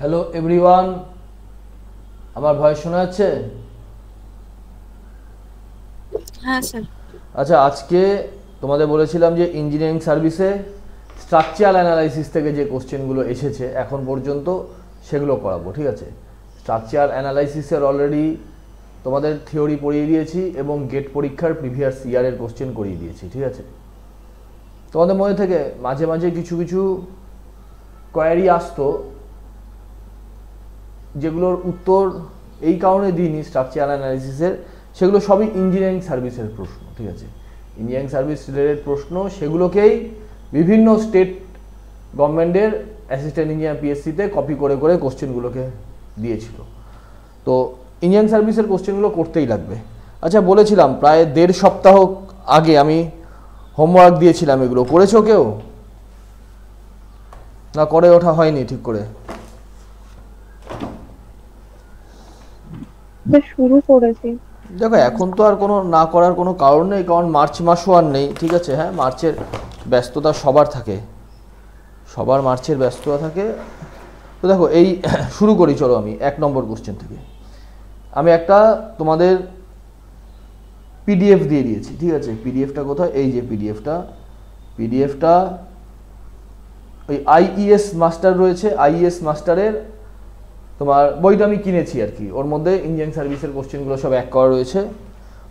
Hello everyone, আমার voice শোনা যাচ্ছে? হ্যাঁ স্যার। আচ্ছা, আজকে তোমাদের বলেছিলাম যে ইঞ্জিনিয়ারিং সার্ভিসে স্ট্রাকচারাল অ্যানালাইসিস থেকে যে কোশ্চেনগুলো এসেছে এখন পর্যন্ত সেগুলো করাবো, ঠিক আছে? স্ট্রাকচারাল অ্যানালাইসিসের অলরেডি তোমাদের থিওরি পড়িয়ে দিয়েছি এবং গেট পরীক্ষার প্রিভিয়াস ইয়ারের কোশ্চেন করিয়ে দিয়েছি, ঠিক আছে? তোমাদের মধ্যে থেকে মাঝে মাঝে কিছু কিছু কোয়ারি আসতো যেগুলোর উত্তর এই কারণে দিইনি স্ট্রাকচারাল অ্যানালাইসিসের, সেগুলো সবই ইঞ্জিনিয়ারিং সার্ভিসের প্রশ্ন, ঠিক আছে? ইঞ্জিনিয়ারিং সার্ভিস রিলেটেড প্রশ্ন, সেগুলোকেই বিভিন্ন স্টেট গভর্নমেন্টের অ্যাসিস্ট্যান্ট ইঞ্জিনিয়ার পিএসসিতে কপি করে করে কোশ্চেনগুলোকে দিয়েছিল। তো ইঞ্জিনিয়ারিং সার্ভিসের কোশ্চেনগুলো করতেই লাগবে। আচ্ছা, বলেছিলাম প্রায় 1.5 সপ্তাহ আগে আমি হোমওয়ার্ক দিয়েছিলাম, এগুলো করেছো কেউ? না করে ওঠা হয়নি ঠিক করে? শুরু করেছি। দেখো, এখন তো আর কোনো না করার কোনো কারণ নেই, কারণ মার্চ মাসও আর নেই, ঠিক আছে? হ্যাঁ, মার্চের ব্যস্ততা সবার থাকে, সবার মার্চের ব্যস্ততা থাকে। তো দেখো, এই শুরু করি, চলো আমি 1 নম্বর কোশ্চেন থেকে। আমি একটা তোমাদের পিডিএফ দিয়ে দিয়েছি, ঠিক আছে? পিডিএফটা কোথায়? এই যে পিডিএফটা ওই আইইএস মাস্টার রয়েছে, আইইএস মাস্টারের তোমার বইটা আমি কিনেছি আর কি। ওর মধ্যে ইঞ্জিনিয়ারিং সার্ভিসের কোশ্চেনগুলো সব এক করা রয়েছে।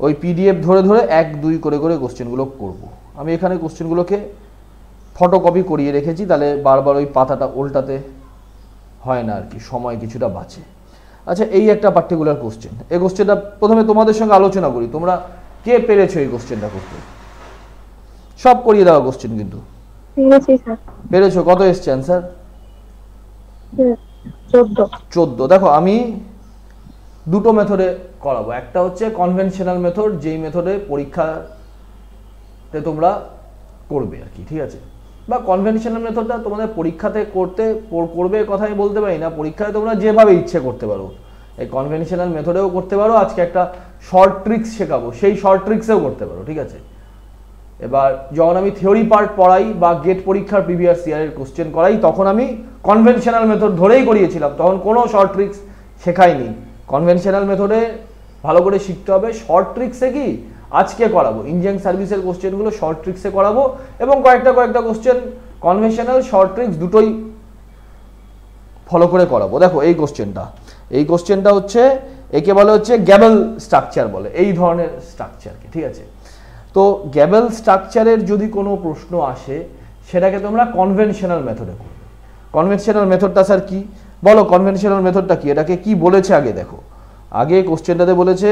ওই পিডিএফ ধরে ধরে 1-2 করে করে কোশ্চেনগুলো করব। আমি এখানে কোশ্চেনগুলোকে ফটোকপি করিয়ে রেখেছি, তাহলে বারবার ওই পাতাটা উল্টাতে হয় না আর কি, সময় কিছুটা বাঁচে। আচ্ছা, এই একটা পার্টিকুলার কোশ্চেন। এই কোশ্চেনটা প্রথমে তোমাদের সঙ্গে আলোচনা করি, তোমরা কে পেরেছো এই কোশ্চেনটা করতে? সব করিয়ে দেওয়া কোশ্চেন কিন্তু পেরেছো? কত এসছে অ্যান্সার? 14। দেখো, আমি দুটো মেথডে করাবো। একটা হচ্ছে কনভেনশনাল মেথড, যেই মেথডে পরীক্ষাতে তোমরা করবে আর কি, ঠিক আছে? বা কনভেনশনাল মেথডটা তোমাদের পরীক্ষাতে করবে কথা আমি বলতে পারি না, পরীক্ষায় তোমরা যেভাবে ইচ্ছে করতে পারো। এই কনভেনশনাল মেথডেও করতে পারো, আজকে একটা শর্ট ট্রিক্স শেখাবো, সেই শর্ট ট্রিক্সেও করতে পারো, ঠিক আছে? এবার যখন আমি থিওরি পার্ট পড়াই বা গেট পরীক্ষার প্রিভিয়াস ইয়ারের কোশ্চেন করাই, তখন আমি কনভেনশনাল মেথড ধরেই করিয়েছিলাম, তখন কোনো শর্ট ট্রিক্স শেখাইনি। কনভেনশনাল মেথডে ভালো করে শিখতে হবে। শর্ট ট্রিক্সে কি আজকে করাবো, ইঞ্জিনিয়ারিং সার্ভিসের কোশ্চেনগুলো শর্ট ট্রিক্সে করাবো, এবং কয়েকটা কোশ্চেন কনভেনশনাল শর্ট ট্রিক্স দুটোই ফলো করে করাবো। দেখো, এই কোশ্চেনটা হচ্ছে, একে বলে হচ্ছে গ্যাবেল স্ট্রাকচার বলে, এই ধরনের স্ট্রাকচারকে, ঠিক আছে? তো গ্যাবেল স্ট্রাকচারের যদি কোনো প্রশ্ন আসে, সেটাকে তোমরা কনভেনশনাল মেথডে করবে। কনভেনশনাল মেথডটা স্যার কি বলো? কনভেনশনাল মেথডটা কি, এটাকে কি বলেছে আগে দেখো। আগে কোশ্চেনটাতে বলেছে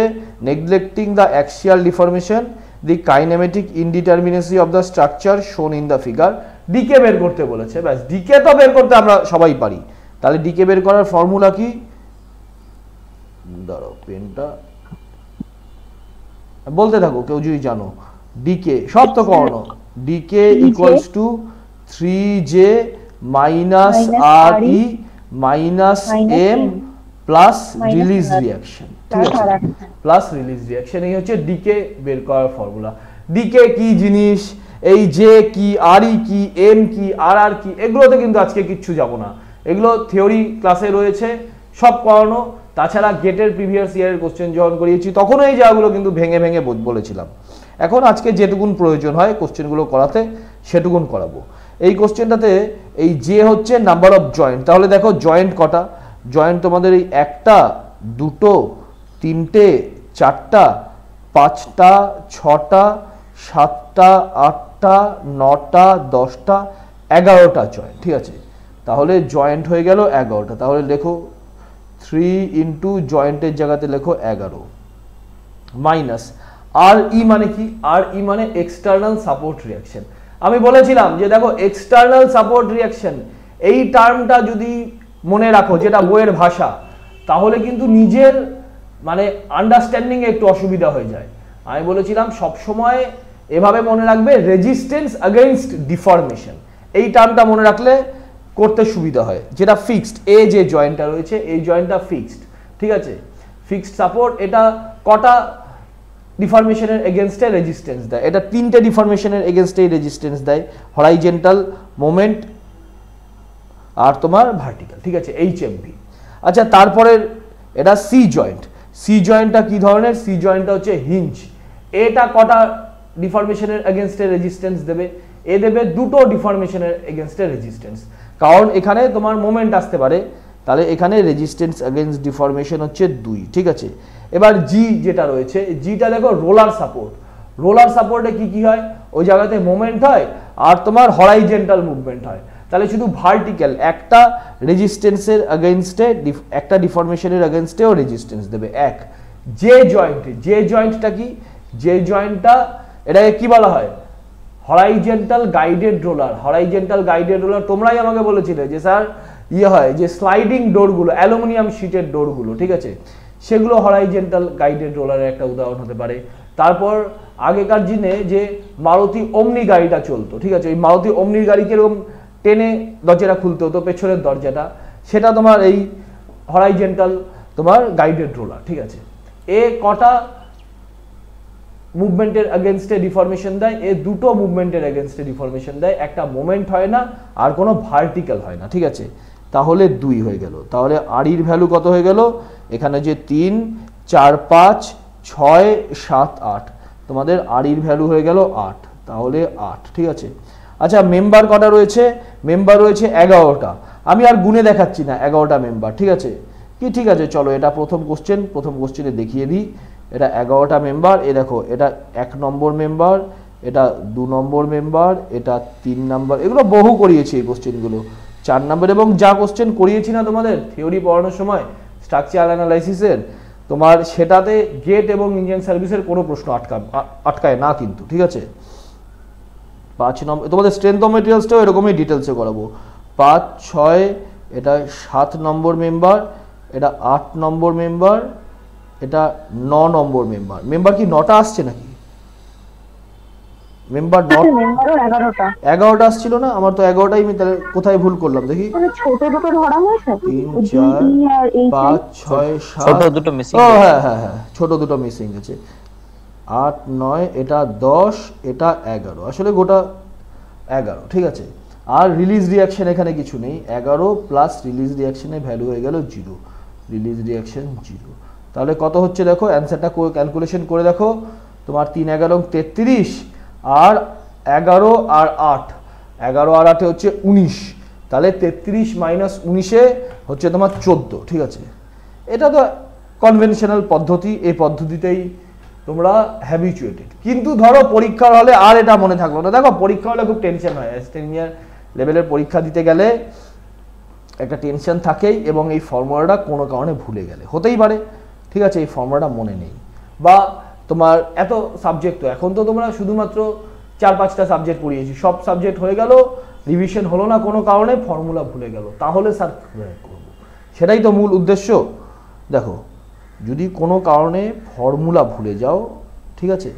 neglecting the axial deformation, the kinematic indeterminacy of the structure shown in the figure. DK বের করতে বলেছে, ব্যাস। ডিকে তো বের করতে আমরা সবাই পারি, তাহলে ডিকে বের করার ফর্মুলা কি? দাঁড়াও, পেনটা বলতে থাকো, কেউ যদি জানো। ডিকে সব তো করানো। DK equals to 3j minus আর E minus M plus release reaction, ঠিক আছে? প্লাস রিলিজ রিয়াকশন, এই হচ্ছে ডিকে বের করার ফর্মুলা। ডিকে কি জিনিস, এই জে কি, আর ই কি, এম কি, আর আর কি, এগুলোতে কিন্তু আজকে কিচ্ছু যাব না, এগুলো থিওরি ক্লাসে রয়েছে, সব করানো। তাছাড়া গেটের প্রিভিয়াস ইয়ারের কোশ্চেন যখন করিয়েছি তখনও এই জায়গাগুলো কিন্তু ভেঙে ভেঙে বলেছিলাম। এখন আজকে যেটুকুন প্রয়োজন হয় কোশ্চেনগুলো করাতে, সেটুকুন করাবো। এই কোশ্চেনটাতে এই যে হচ্ছে নাম্বার অফ জয়েন্ট, তাহলে দেখো জয়েন্ট কটা? জয়েন্ট তোমাদের এই 1টা 2টো 3টে 4টা 5টা 6টা 7টা 8টা 9টা 10টা 11টা জয়েন্ট, ঠিক আছে? তাহলে জয়েন্ট হয়ে গেল 11টা। তাহলে লেখো 3 ইন্টু জয়েন্টের জায়গাতে লেখো 11 মাইনাস আর ই মানে কি? আর ই মানে এক্সটার্নাল সাপোর্ট রিয়াকশন। আমি বলেছিলাম যে দেখো, এক্সটার্নাল সাপোর্ট রিয়াকশন এই টার্মটা যদি মনে রাখো, যেটা বইয়ের ভাষা, তাহলে কিন্তু নিজের মানে আন্ডারস্ট্যান্ডিং একটু অসুবিধা হয়ে যায়। আমি বলেছিলাম সবসময় এভাবে মনে রাখবে, রেজিস্ট্যান্স এগেইনস্ট ডিফরমেশন, এই টার্মটা মনে রাখলে করতে সুবিধা হয়। যেটা ফিক্সড, এ যে জয়েন্টটা রয়েছে এই জয়েন্টটা ফিক্সড, ঠিক আছে? ফিক্সড সাপোর্ট, এটা কটা ডিফরমেশনের এগেনস্টে রেজিস্ট্যান্স দেয়? এটা 3টে ডিফরমেশনের এগেনস্টে রেজিস্ট্যান্স দেয়। হরাইজন্টাল মোমেন্ট, আর তোমার ভার্টিক্যাল, ঠিক আছে, HMV। আচ্ছা তারপরে এটা সি জয়েন্ট। সি জয়েন্টটা কি ধরনের? সি জয়েন্টটা হচ্ছে হিঞ্জ। এটা কটা ডিফরমেশনের এগেনস্টে রেজিস্ট্যান্স দেবে? এ দেবে দুটো ডিফরমেশনের এগেনস্টে রেজিস্ট্যান্স, কারণ এখানে তোমার মোমেন্ট আসতে পারে, তাহলে এখানে রেজিস্ট্যান্স এগেনস্ট ডিফরমেশন হচ্ছে 2, ঠিক আছে। এবার জি যেটা রয়েছে, জিটা দেখো রোলার সাপোর্ট। রোলার সাপোর্টে কি কি হয়? ওই জায়গাতে মোমেন্ট হয় আর তোমার হরাইজেন্টাল মুভমেন্ট হয়। তাহলে শুধু ভার্টিক্যাল একটা রেজিস্ট্যান্সের এগেনস্টে, একটা ডিফরমেশনের এগেনস্টেও রেজিস্ট্যান্স দেবে এক। জে জয়েন্ট, জে জয়েন্টটা কি? জে জয়েন্টটা এটাকে কি বলা হয়? Horizontal guided roller. Horizontal guided roller তোমরাই আমাকে বলেছিলে যে স্যার হয় যে স্লাইডিং ডোরগুলো, অ্যালুমিনিয়াম শিটের ডোরগুলো, ঠিক আছে, সেগুলো হরাইজেন্টাল গাইডেড রোলারের একটা উদাহরণ হতে পারে। তারপর আগেকার দিনে যে মারুতি ওমনি গাড়িটা চলতো, ঠিক আছে, ওই মারুতি ওমনির গাড়িকে এরকম টেনে দরজাটা খুলতে হতো, পেছনের দরজাটা, সেটা তোমার এই হরাইজেন্টাল তোমার গাইডেড রোলার, ঠিক আছে। এ কটা মুভমেন্টের এগেনস্টে ডিফরমেশন দেয়? এ দুটো মুভমেন্টের এগেনস্টে ডিফরমেশন দেয়, একটা মোমেন্ট হয় না আর কোনো ভার্টিক্যাল হয় না, ঠিক আছে। তাহলে 2 হয়ে গেল। তাহলে আড়ির ভ্যালু কত হয়ে গেল? এখানে যে 3 4 5 6 7 8, তোমাদের আড়ির ভ্যালু হয়ে গেল 8, তাহলে 8, ঠিক আছে। আচ্ছা মেম্বার কটা রয়েছে? মেম্বার রয়েছে 11টা। আমি আর গুনে দেখাচ্ছি না 11টা মেম্বার, ঠিক আছে কি? ঠিক আছে, চলো এটা প্রথম কোশ্চেনে দেখিয়ে দিই। এটা 11টা মেম্বার। এ দেখো, এটা 1 নম্বর মেম্বার, এটা 2 নম্বর মেম্বার, এটা 3 নম্বর। এগুলো বহু করিয়েছি এই কোশ্চেনগুলো, 4 নম্বর। এবং যা কোশ্চেন করিয়েছি না তোমাদের থিওরি পড়ানোর সময় স্ট্রাকচারাল অ্যানালাইসিসের, তোমার সেটাতে গেট এবং ইঞ্জিন সার্ভিসের কোনো প্রশ্ন আটকায় না কিন্তু, ঠিক আছে। 5 নম্বর তোমাদের স্ট্রেংথ অফ মেটেরিয়ালসটাও এরকমই ডিটেলসে করাবো। 5 6 এটা 7 নম্বর মেম্বার, এটা 8 নম্বর মেম্বার, এটা 9 নম্বর মেম্বার। মেম্বার কি 9টা আসছে নাকি? মেম্বার 11টা আসছিল না? আমার তো 11টাই, আমি তাহলে কোথায় ভুল করলাম দেখি। ছোট দুটো ধরা হয়েছে, 3 4 5 6 7, ছোট দুটো মিসিং। ও হ্যাঁ হ্যাঁ হ্যাঁ, ছোট দুটো মিসিং আছে। 8 9, এটা 10, এটা 11, আসলে গোটা 11, ঠিক আছে। আর রিলিজ রিঅ্যাকশন এখানে কিছু নেই, 11 প্লাস রিলিজ রিঅ্যাকশনের ভ্যালু হয়ে গেল 0, রিলিজ রিঅ্যাকশন 0। তাহলে কত হচ্ছে দেখো, অ্যান্সারটা ক্যালকুলেশন করে দেখো, তোমার 3 11 33, আর 11 আর 8, 11 আর 8 হচ্ছে 19, তাহলে 33 মাইনাস 19 হচ্ছে তোমার 14, ঠিক আছে। এটা তো কনভেনশনাল পদ্ধতি, এই পদ্ধতিতেই তোমরা হ্যাবিচুয়েটেড। কিন্তু ধরো পরীক্ষার হলে আর এটা মনে থাকলো না। দেখো পরীক্ষা হলে খুব টেনশন হয়, ইঞ্জিনিয়ার লেভেলের পরীক্ষা দিতে গেলে একটা টেনশন থাকেই, এবং এই ফর্মুলাটা কোনো কারণে ভুলে গেলে হতেই পারে, ঠিক আছে, এই ফর্মুলাটা মনে নেই, বা তোমার এত সাবজেক্ট, তো এখন তো তোমরা শুধুমাত্র 4-5টা সাবজেক্ট পড়িয়েছি, সব সাবজেক্ট হয়ে গেল, রিভিশন হলো না কোনো কারণে, ফর্মুলা ভুলে গেল, তাহলে স্যার করব, সেটাই তো মূল উদ্দেশ্য। দেখো যদি কোনো কারণে ফর্মুলা ভুলে যাও, ঠিক আছে,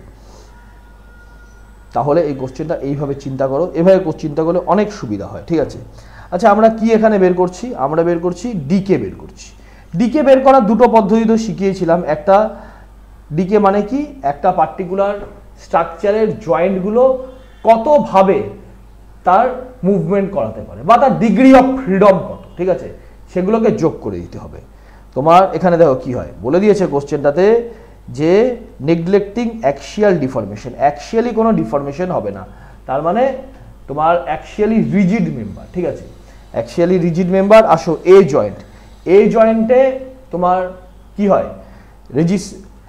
তাহলে এই কোশ্চেনটা এইভাবে চিন্তা করো, এভাবে চিন্তা করলে অনেক সুবিধা হয়, ঠিক আছে। আচ্ছা আমরা কি এখানে বের করছি? আমরা বের করছি ডিকে বের করছি। ডিকে বের করার দুটো পদ্ধতি তো শিখিয়েছিলাম। একটা ডিকে মানে কি, একটা পার্টিকুলার স্ট্রাকচারের জয়েন্টগুলো কতভাবে তার মুভমেন্ট করাতে পারে, বা তার ডিগ্রি অফ ফ্রিডম কত, ঠিক আছে, সেগুলোকে যোগ করে দিতে হবে। তোমার এখানে দেখো কি হয়, বলে দিয়েছে কোশ্চেনটাতে যে নেগলেক্টিং অ্যাক্সিয়াল ডিফরমেশন, অ্যাক্সিয়ালি কোনো ডিফরমেশন হবে না, তার মানে তোমার অ্যাক্সিয়ালি রিজিড মেম্বার, ঠিক আছে, অ্যাক্সিয়ালি রিজিড মেম্বার। আসো এ জয়েন্ট, এই জয়েন্টে তোমার কি হয়,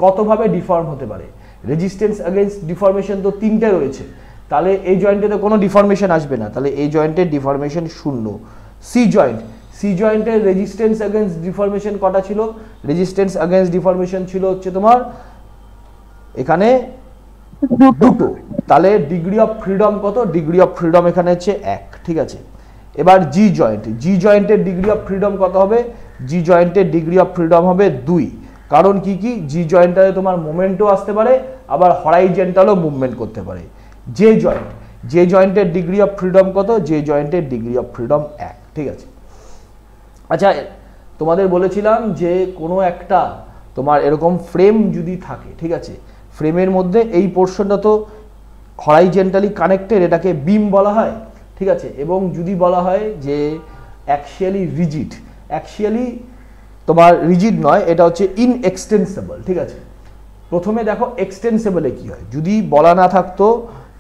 কতভাবে ডিফর্ম হতে পারে, রেজিস্ট্যান্স এগেইনস্ট ডিফরমেশন তো 3টে রয়েছে, তাহলে এই জয়েন্টে তো কোনো ডিফরমেশন আসবে না, তাহলে এই জয়েন্টের ডিফরমেশন 0। সি জয়েন্ট, সি জয়েন্টের রেজিস্ট্যান্স এগেইনস্ট ডিফরমেশন কটা ছিল? রেজিস্ট্যান্স এগেইনস্ট ডিফরমেশন ছিল হচ্ছে তোমার এখানে দুটো, তাহলে ডিগ্রি অফ ফ্রিডম কত? ডিগ্রি অফ ফ্রিডম এখানে হচ্ছে 1, ঠিক আছে। এবার জি জয়েন্ট, জি জয়েন্টের ডিগ্রি অফ ফ্রিডম কত হবে? জি জয়েন্টের ডিগ্রি অফ ফ্রিডম হবে 2, কারণ কি কি, জি জয়েন্টটাতে তোমার মোমেন্টও আসতে পারে, আবার হরাইজেন্টালও মুভমেন্ট করতে পারে। জে জয়েন্ট, জে জয়েন্টের ডিগ্রি অফ ফ্রিডম কত? জে জয়েন্টের ডিগ্রি অফ ফ্রিডম 1, ঠিক আছে। আচ্ছা তোমাদের বলেছিলাম যে কোনো একটা তোমার এরকম ফ্রেম যদি থাকে, ঠিক আছে, ফ্রেমের মধ্যে এই পোর্শনটা তো হরাইজেন্টালি কানেক্টেড, এটাকে বিম বলা হয়, ঠিক আছে। এবং যদি বলা হয় যে অ্যাকশিয়ালি রিজিড। অ্যাকশিয়ালি তোমার রিজিড নয়, এটা হচ্ছে ইনএক্সটেন্সেবল, ঠিক আছে। প্রথমে দেখো এক্সটেন্সেবলে কি হয়, যদি বলা না থাকতো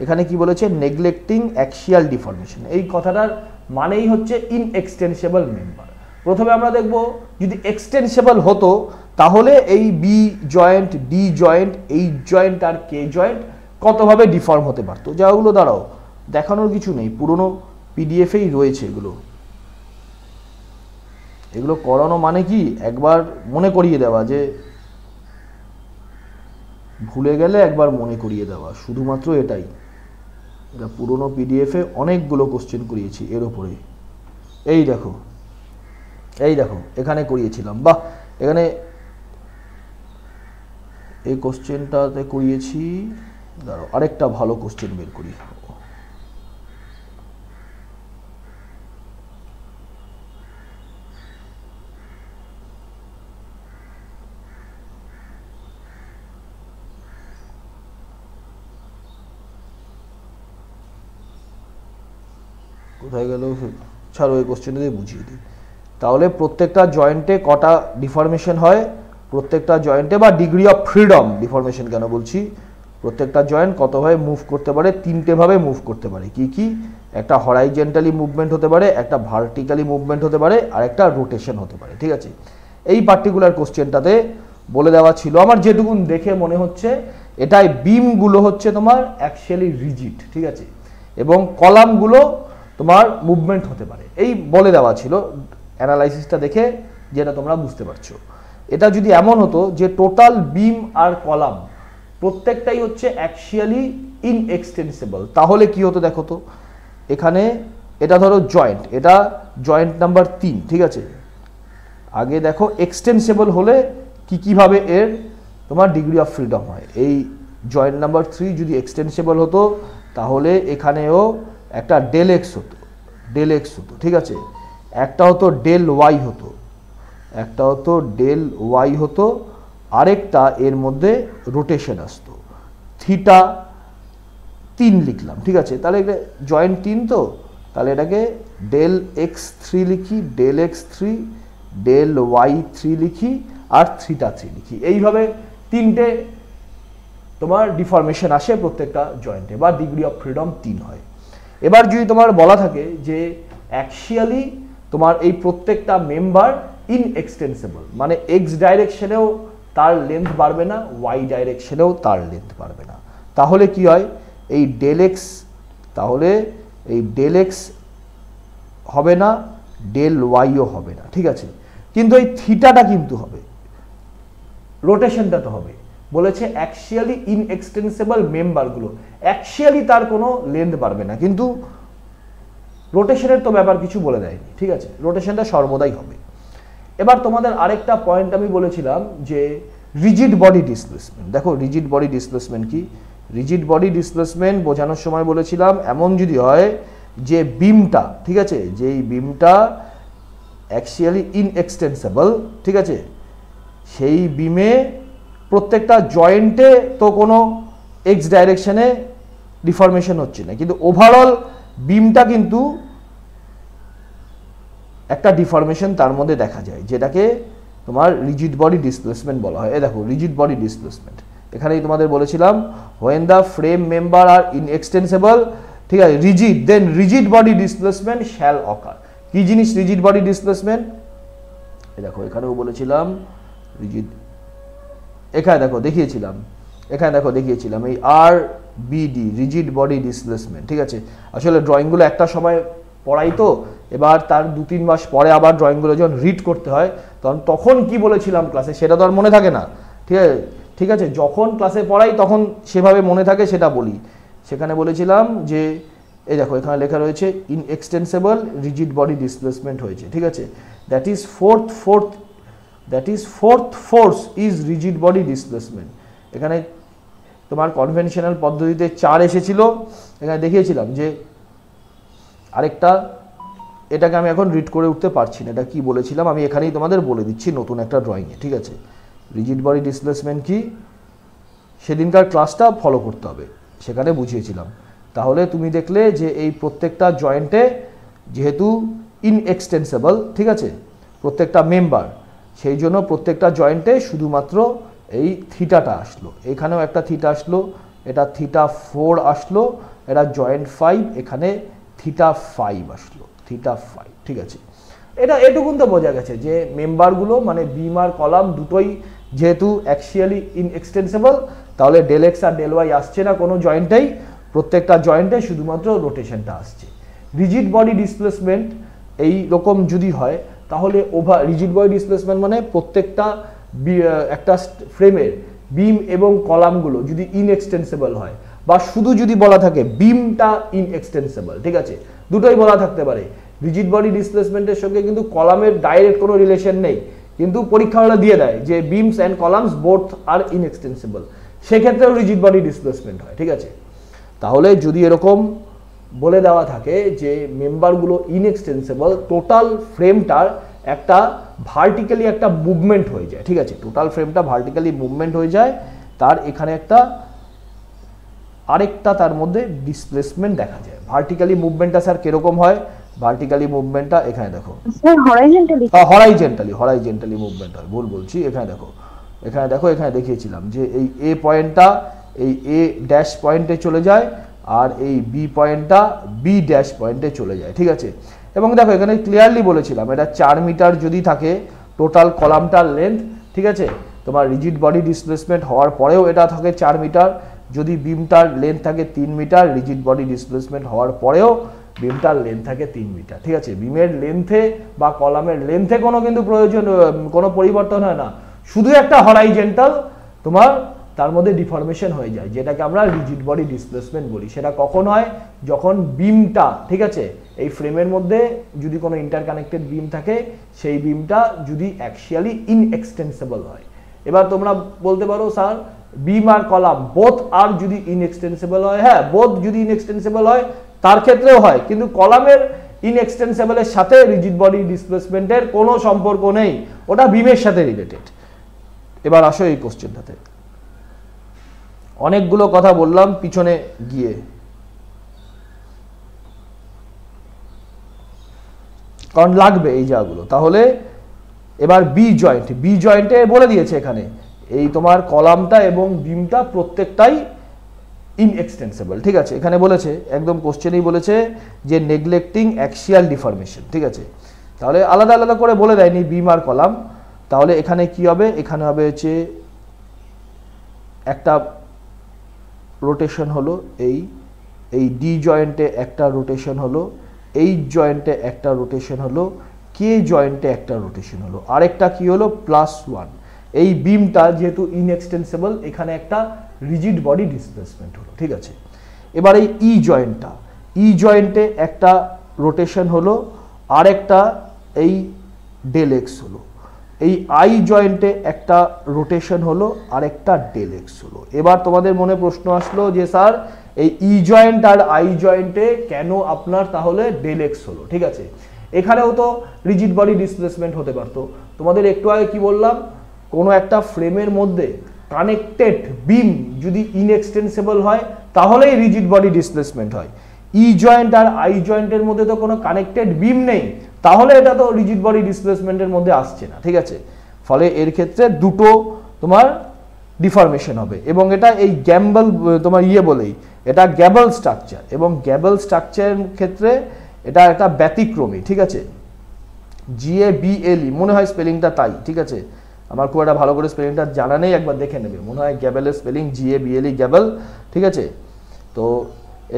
এখানে কি বলেছে, নেগলেক্টিং অ্যাক্সিয়াল ডিফরমেশন, এই কথাটার মানেই হচ্ছে ইনএক্সটেন্সেবল মেম্বার। প্রথমে আমরা দেখব যদি এক্সটেন্সেবল হতো তাহলে এই B joint, D joint, H joint আর কে জয়েন্ট কতভাবে ডিফর্ম হতে পারতো। যাগুলো দাঁড়াও দেখানোর কিছু নেই, পুরনো পিডিএফেই রয়েছে এগুলো। এগুলো করানো মানে কি একবার মনে করিয়ে দেওয়া, যে ভুলে গেলে একবার মনে করিয়ে দেওয়া, শুধুমাত্র এটাই। এটা পুরনো পিডিএফে অনেকগুলো কোশ্চেন করিয়েছি এর উপরে। এই দেখো, এই দেখো এখানে করিয়েছিলাম, বাহ, এখানে এই কোশ্চেনটাতে করিয়েছি। দাঁড়াও আরেকটা ভালো কোশ্চেন বের করি। কোথায় গেল, ছাড়ো এই কোশ্চেনটা দিয়ে বুঝিয়ে দিই। তাহলে প্রত্যেকটা জয়েন্টে কটা ডিফরমেশন হয়, প্রত্যেকটা জয়েন্টে, বা ডিগ্রি অফ ফ্রিডম, ডিফরমেশন কেন বলছি, প্রত্যেকটা জয়েন্ট কতভাবে মুভ করতে পারে, তিনটে ভাবে মুভ করতে পারে। কি কি? একটা হরাইজেন্টালি মুভমেন্ট হতে পারে, একটা ভার্টিক্যালি মুভমেন্ট হতে পারে, আর একটা রোটেশন হতে পারে, ঠিক আছে। এই পার্টিকুলার কোশ্চেনটাতে বলে দেওয়া ছিল, আমার যেটুকুন দেখে মনে হচ্ছে এটাই বিমগুলো হচ্ছে তোমার অ্যাকচুয়ালি রিজিড, ঠিক আছে, এবং কলামগুলো তোমার মুভমেন্ট হতে পারে, এই বলে দেওয়া ছিল অ্যানালাইসিসটা দেখে, যেটা তোমরা বুঝতে পারছো। এটা যদি এমন হতো যে টোটাল বিম আর কলাম প্রত্যেকটাই হচ্ছে অ্যাকচুয়ালি ইনএক্সটেন্সিবল, তাহলে কি হতো দেখো তো, এখানে এটা ধরো জয়েন্ট, এটা জয়েন্ট নাম্বার 3, ঠিক আছে। আগে দেখো এক্সটেন্সিবল হলে কি কিভাবে এর তোমার ডিগ্রি অফ ফ্রিডম হয়। এই জয়েন্ট নাম্বার 3 যদি এক্সটেন্সিবল হতো তাহলে এখানেও একটা ডেল এক্স হতো, ডেল এক্স হতো, ঠিক আছে। একটা হতো ডেল ওয়াই হতো, একটা হতো ডেল ওয়াই হতো, আরেকটা এর মধ্যে রোটেশন আসতো, থিটা 3 লিখলাম, ঠিক আছে। তাহলে এটা জয়েন্ট 3 তো, তাহলে এটাকে ডেল এক্স 3 লিখি, ডেল এক্স 3, ডেল ওয়াই 3 লিখি, আর থিটা 3 লিখি। এইভাবে তিনটে তোমার ডিফরমেশন আসে প্রত্যেকটা জয়েন্টে, বা ডিগ্রি অফ ফ্রিডম 3 হয়। এবার যদি তোমার বলা থাকে যে অ্যাকচুয়ালি তোমার এই প্রত্যেকটা মেম্বার ইনএক্সটেন্সিবল, মানে এক্স ডাইরেকশনেও তার লেন্থ বাড়বে না, ওয়াই ডাইরেকশনেও তার লেন্থ বাড়বে না, তাহলে কি হয়, এই ডেল এক্স, তাহলে এই ডেল এক্স হবে না, ডেল ওয়াইও হবে না, ঠিক আছে। কিন্তু এই থিটাটা কিন্তু হবে, রোটেশনটা তো হবে। বলেছে অ্যাকচুয়ালি ইনএক্সটেন্সিবল মেম্বারগুলো অ্যাকচুয়ালি তার কোনো লেন্থ বাড়বে না, কিন্তু রোটেশনের তো ব্যাপার কিছু বলে দেয়নি, ঠিক আছে, রোটেশনটা সর্বদাই হবে। এবার তোমাদের আরেকটা পয়েন্ট আমি বলেছিলাম যে রিজিড বডি ডিসপ্লেসমেন্ট। দেখো রিজিড বডি ডিসপ্লেসমেন্ট কি, রিজিড বডি ডিসপ্লেসমেন্ট বোঝানোর সময় বলেছিলাম এমন যদি হয় যে বিমটা, ঠিক আছে, যেই বিমটা অ্যাকচুয়ালি ইনএক্সটেন্সিবল, ঠিক আছে, সেই বিমে প্রত্যেকটা জয়েন্টে তো কোনো এক্স ডাইরেকশনে ডিফরমেশন হচ্ছে না, কিন্তু ওভারঅল বিমটা কিন্তু একটা ডিফরমেশন তার মধ্যে দেখা যায়, যেটাকে তোমার রিজিড বডি ডিসপ্লেসমেন্ট বলা হয়। দেখো রিজিড বডি ডিসপ্লেসমেন্ট এখানেই তোমাদের বলেছিলাম, হোয়েন দ্য ফ্রেম মেম্বার আর ইনএক্সটেন্সিবল, ঠিক আছে, রিজিড, দেন রিজিড বডি ডিসপ্লেসমেন্ট শ্যাল অকার। কি জিনিস রিজিড বডি ডিসপ্লেসমেন্ট? দেখো এখানেও বলেছিলাম রিজিড, এখানে দেখো দেখিয়েছিলাম, এখানে দেখো দেখিয়েছিলাম এই আর বিডি, রিজিড বডি ডিসপ্লেসমেন্ট, ঠিক আছে। আসলে ড্রয়িংগুলো একটা সময় পড়াই তো, এবার তার 2-3 মাস পরে আবার ড্রয়িংগুলো যখন রিড করতে হয় তখন কি বলেছিলাম ক্লাসে সেটা তো আর মনে থাকে না, ঠিক আছে, ঠিক আছে। যখন ক্লাসে পড়াই তখন সেভাবে মনে থাকে সেটা বলি। সেখানে বলেছিলাম যে এই দেখো এখানে লেখা রয়েছে ইনএক্সটেন্সিবল রিজিড বডি ডিসপ্লেসমেন্ট হয়েছে, ঠিক আছে, that is fourth force is rigid body displacement। এখানে তোমার কনভেনশনাল পদ্ধতিতে 4 এসেছিল, এখানে দেখিয়েছিলাম যে আরেকটা, এটাকে আমি এখন রিড করে উঠতে পারছি না, এটা কি বলেছিলাম আমি এখানেই তোমাদের বলে দিচ্ছি নতুন একটা ড্রয়িংয়ে, ঠিক আছে। রিজিড বডি ডিসপ্লেসমেন্ট কি সেদিনকার ক্লাসটা ফলো করতে হবে, সেখানে বুঝিয়েছিলাম। তাহলে তুমি দেখলে যে এই প্রত্যেকটা জয়েন্টে যেহেতু ইনএক্সটেন্সেবল, ঠিক আছে, প্রত্যেকটা মেম্বার, সেই জন্য প্রত্যেকটা জয়েন্টে শুধুমাত্র এই থিটাটা আসলো, এখানেও একটা থিটা আসলো, এটা থিটা 4 আসলো, এটা জয়েন্ট 5, এখানে থিটা 5 আসলো, থিটা 5, ঠিক আছে। এটা এটুকুন তো বোঝা গেছে যে মেম্বারগুলো মানে বিম আর কলাম দুটোই যেহেতু অ্যাক্সিয়ালি ইনএক্সটেন্সেবল, তাহলে ডেল এক্স আর ডেল ওয়াই আসছে না কোনো জয়েন্টেই, প্রত্যেকটা জয়েন্টে শুধুমাত্র রোটেশনটা আসছে। রিজিড বডি ডিসপ্লেসমেন্ট এই রকম যদি হয় তাহলে রিজিড বডি ডিসপ্লেসমেন্ট মানে প্রত্যেকটা একটা ফ্রেমের বিম এবং কলামগুলো যদি ইনএক্সটেন্সেবল হয়, বা শুধু যদি বলা থাকে বিমটা ইনএক্সটেন্সেবল, ঠিক আছে, দুটোই বলা থাকতে পারে। রিজিড বডি ডিসপ্লেসমেন্টের সঙ্গে কিন্তু কলামের ডাইরেক্ট কোনো রিলেশন নেই, কিন্তু পরীক্ষা হলে দিয়ে দেয় যে বিমস অ্যান্ড কলামস বোথ আর ইনএক্সটেন্সেবল, সেক্ষেত্রেও রিজিড বডি ডিসপ্লেসমেন্ট হয়, ঠিক আছে। তাহলে যদি এরকম বলে দেওয়া থাকে যে মেম্বারগুলো ইনএক্সটেন্সেবল, টোটাল ফ্রেমটার একটা ভার্টিক্যালি একটা মুভমেন্ট হয়ে যায়, ঠিক আছে, টোটাল ফ্রেমটা ভার্টিক্যালি মুভমেন্ট হয়ে যায়, তার এখানে একটা আরেকটা তার মধ্যে ডিসপ্লেসমেন্ট দেখা যায়। ভার্টিক্যালি মুভমেন্টটা স্যার কিরকম হয়? ভার্টিক্যালি মুভমেন্টটা এখানে দেখো, হরাইজেন্টালি মুভমেন্ট হয়, ভুল বলছি, এখানে দেখো, এখানে দেখিয়েছিলাম যে এই এ পয়েন্টটা এই এ ড্যাশ পয়েন্টে চলে যায়, আর এই বি পয়েন্টটা বি ড্যাশ পয়েন্টে চলে যায়, ঠিক আছে। এবং দেখো এখানে ক্লিয়ারলি বলেছিলাম এটা 4 মিটার যদি থাকে টোটাল কলামটার লেন্থ, ঠিক আছে, তোমার রিজিড বডি ডিসপ্লেসমেন্ট হওয়ার পরেও এটা থাকে 4 মিটার, যদি বিমটার লেন্থ থাকে 3 মিটার, রিজিড বডি ডিসপ্লেসমেন্ট হওয়ার পরেও বিমটার লেন্থ থাকে 3 মিটার, ঠিক আছে। বিমের লেন্থে বা কলামের লেন্থে কিন্তু কোনো পরিবর্তন হয় না, শুধু একটা হরাইজেন্টাল তোমার তার মধ্যে ডিফরমেশন হয়ে যায়, যেটাকে আমরা রিজিড বডি ডিসপ্লেসমেন্ট বলি। সেটা কখন হয়? যখন বিমটা, ঠিক আছে, এই ফ্রেমের মধ্যে যদি কোনো ইন্টারকানেক্টেড বিম থাকে, সেই বিমটা যদি অ্যাকচুয়ালি ইনএক্সটেন্সেবল হয়। এবার তোমরা বলতে পারো স্যার বিম আর কলাম বোথ আর যদি ইনএক্সটেন্সেবল হয়, হ্যাঁ, বোথ যদি ইনএক্সটেন্সেবল হয় তার ক্ষেত্রেও হয়, কিন্তু কলামের ইনএক্সটেন্সেবলের সাথে রিজিড বডি ডিসপ্লেসমেন্টের কোনো সম্পর্ক নেই, ওটা বিমের সাথে রিলেটেড। এবার আসো এই কোশ্চেনটাতে, অনেকগুলো কথা বললাম পিছনে গিয়ে, কারণ লাগবে এই জায়গাগুলো। তাহলে এবার বি জয়েন্টে বলে দিয়েছে এখানে এই তোমার কলামটা এবং বিমটা প্রত্যেকটাই ইনএক্সটেন্সেবল, ঠিক আছে। এখানে বলেছে একদম কোশ্চেনেই বলেছে যে নেগলেক্টিং অ্যাক্সিয়াল ডিফরমেশন, ঠিক আছে। তাহলে আলাদা আলাদা করে বলে দেয়নি বিম আর কলাম। তাহলে এখানে কি হবে? এখানে হবে হচ্ছে একটা রোটেশন হলো, এই ডি জয়েন্টে একটা রোটেশন হলো, এইচ জয়েন্টে একটা রোটেশন হলো, কে জয়েন্টে একটা রোটেশন হলো, আরেকটা কি হলো +1। এই বিমটা যেহেতু ইনএক্সটেন্সেবল, এখানে একটা রিজিড বডি ডিসপ্লেসমেন্ট হলো, ঠিক আছে। এবার এই ই জয়েন্টে একটা রোটেশন হলো, আরেকটা এই ডেল এক্স হলো, এই আই জয়েন্টে একটা রোটেশন হলো, আরেকটা ডেল এক্স হলো। এবার তোমাদের মনে প্রশ্ন আসলো যে স্যার এই ই জয়েন্ট আর আই জয়েন্টে কেন আপনার তাহলে ডেল এক্স হলো, ঠিক আছে। এখানেও তো রিজিড বডি ডিসপ্লেসমেন্ট হতে পারতো। তোমাদের একটু আগে কি বললাম, কোনো একটা ফ্রেমের মধ্যে কানেক্টেড বিম যদি ইনএক্সটেন্সেবল হয় তাহলেই রিজিড বডি ডিসপ্লেসমেন্ট হয়। ই জয়েন্ট আর আই জয়েন্টের মধ্যে তো কোনো কানেক্টেড বিম নেই, তাহলে এটা তো রিজিড বডি ডিসপ্লেসমেন্টের মধ্যে আসছে না, ঠিক আছে। ফলে এর ক্ষেত্রে দুটো তোমার ডিফরমেশন হবে, এবং এটা এই গ্যাম্বল তোমার বলেই এটা গ্যাবল স্ট্রাকচার, এবং গ্যাবল স্ট্রাকচারের ক্ষেত্রে এটা একটা ব্যতিক্রমী, ঠিক আছে। GABLE মনে হয় স্পেলিংটা তাই, ঠিক আছে। আমার খুব একটা ভালো করে স্পেলিংটা জানা নেই, একবার দেখে নেবে, মনে হয় গ্যাবেলের স্পেলিং GABLE, গ্যাবেল, ঠিক আছে। তো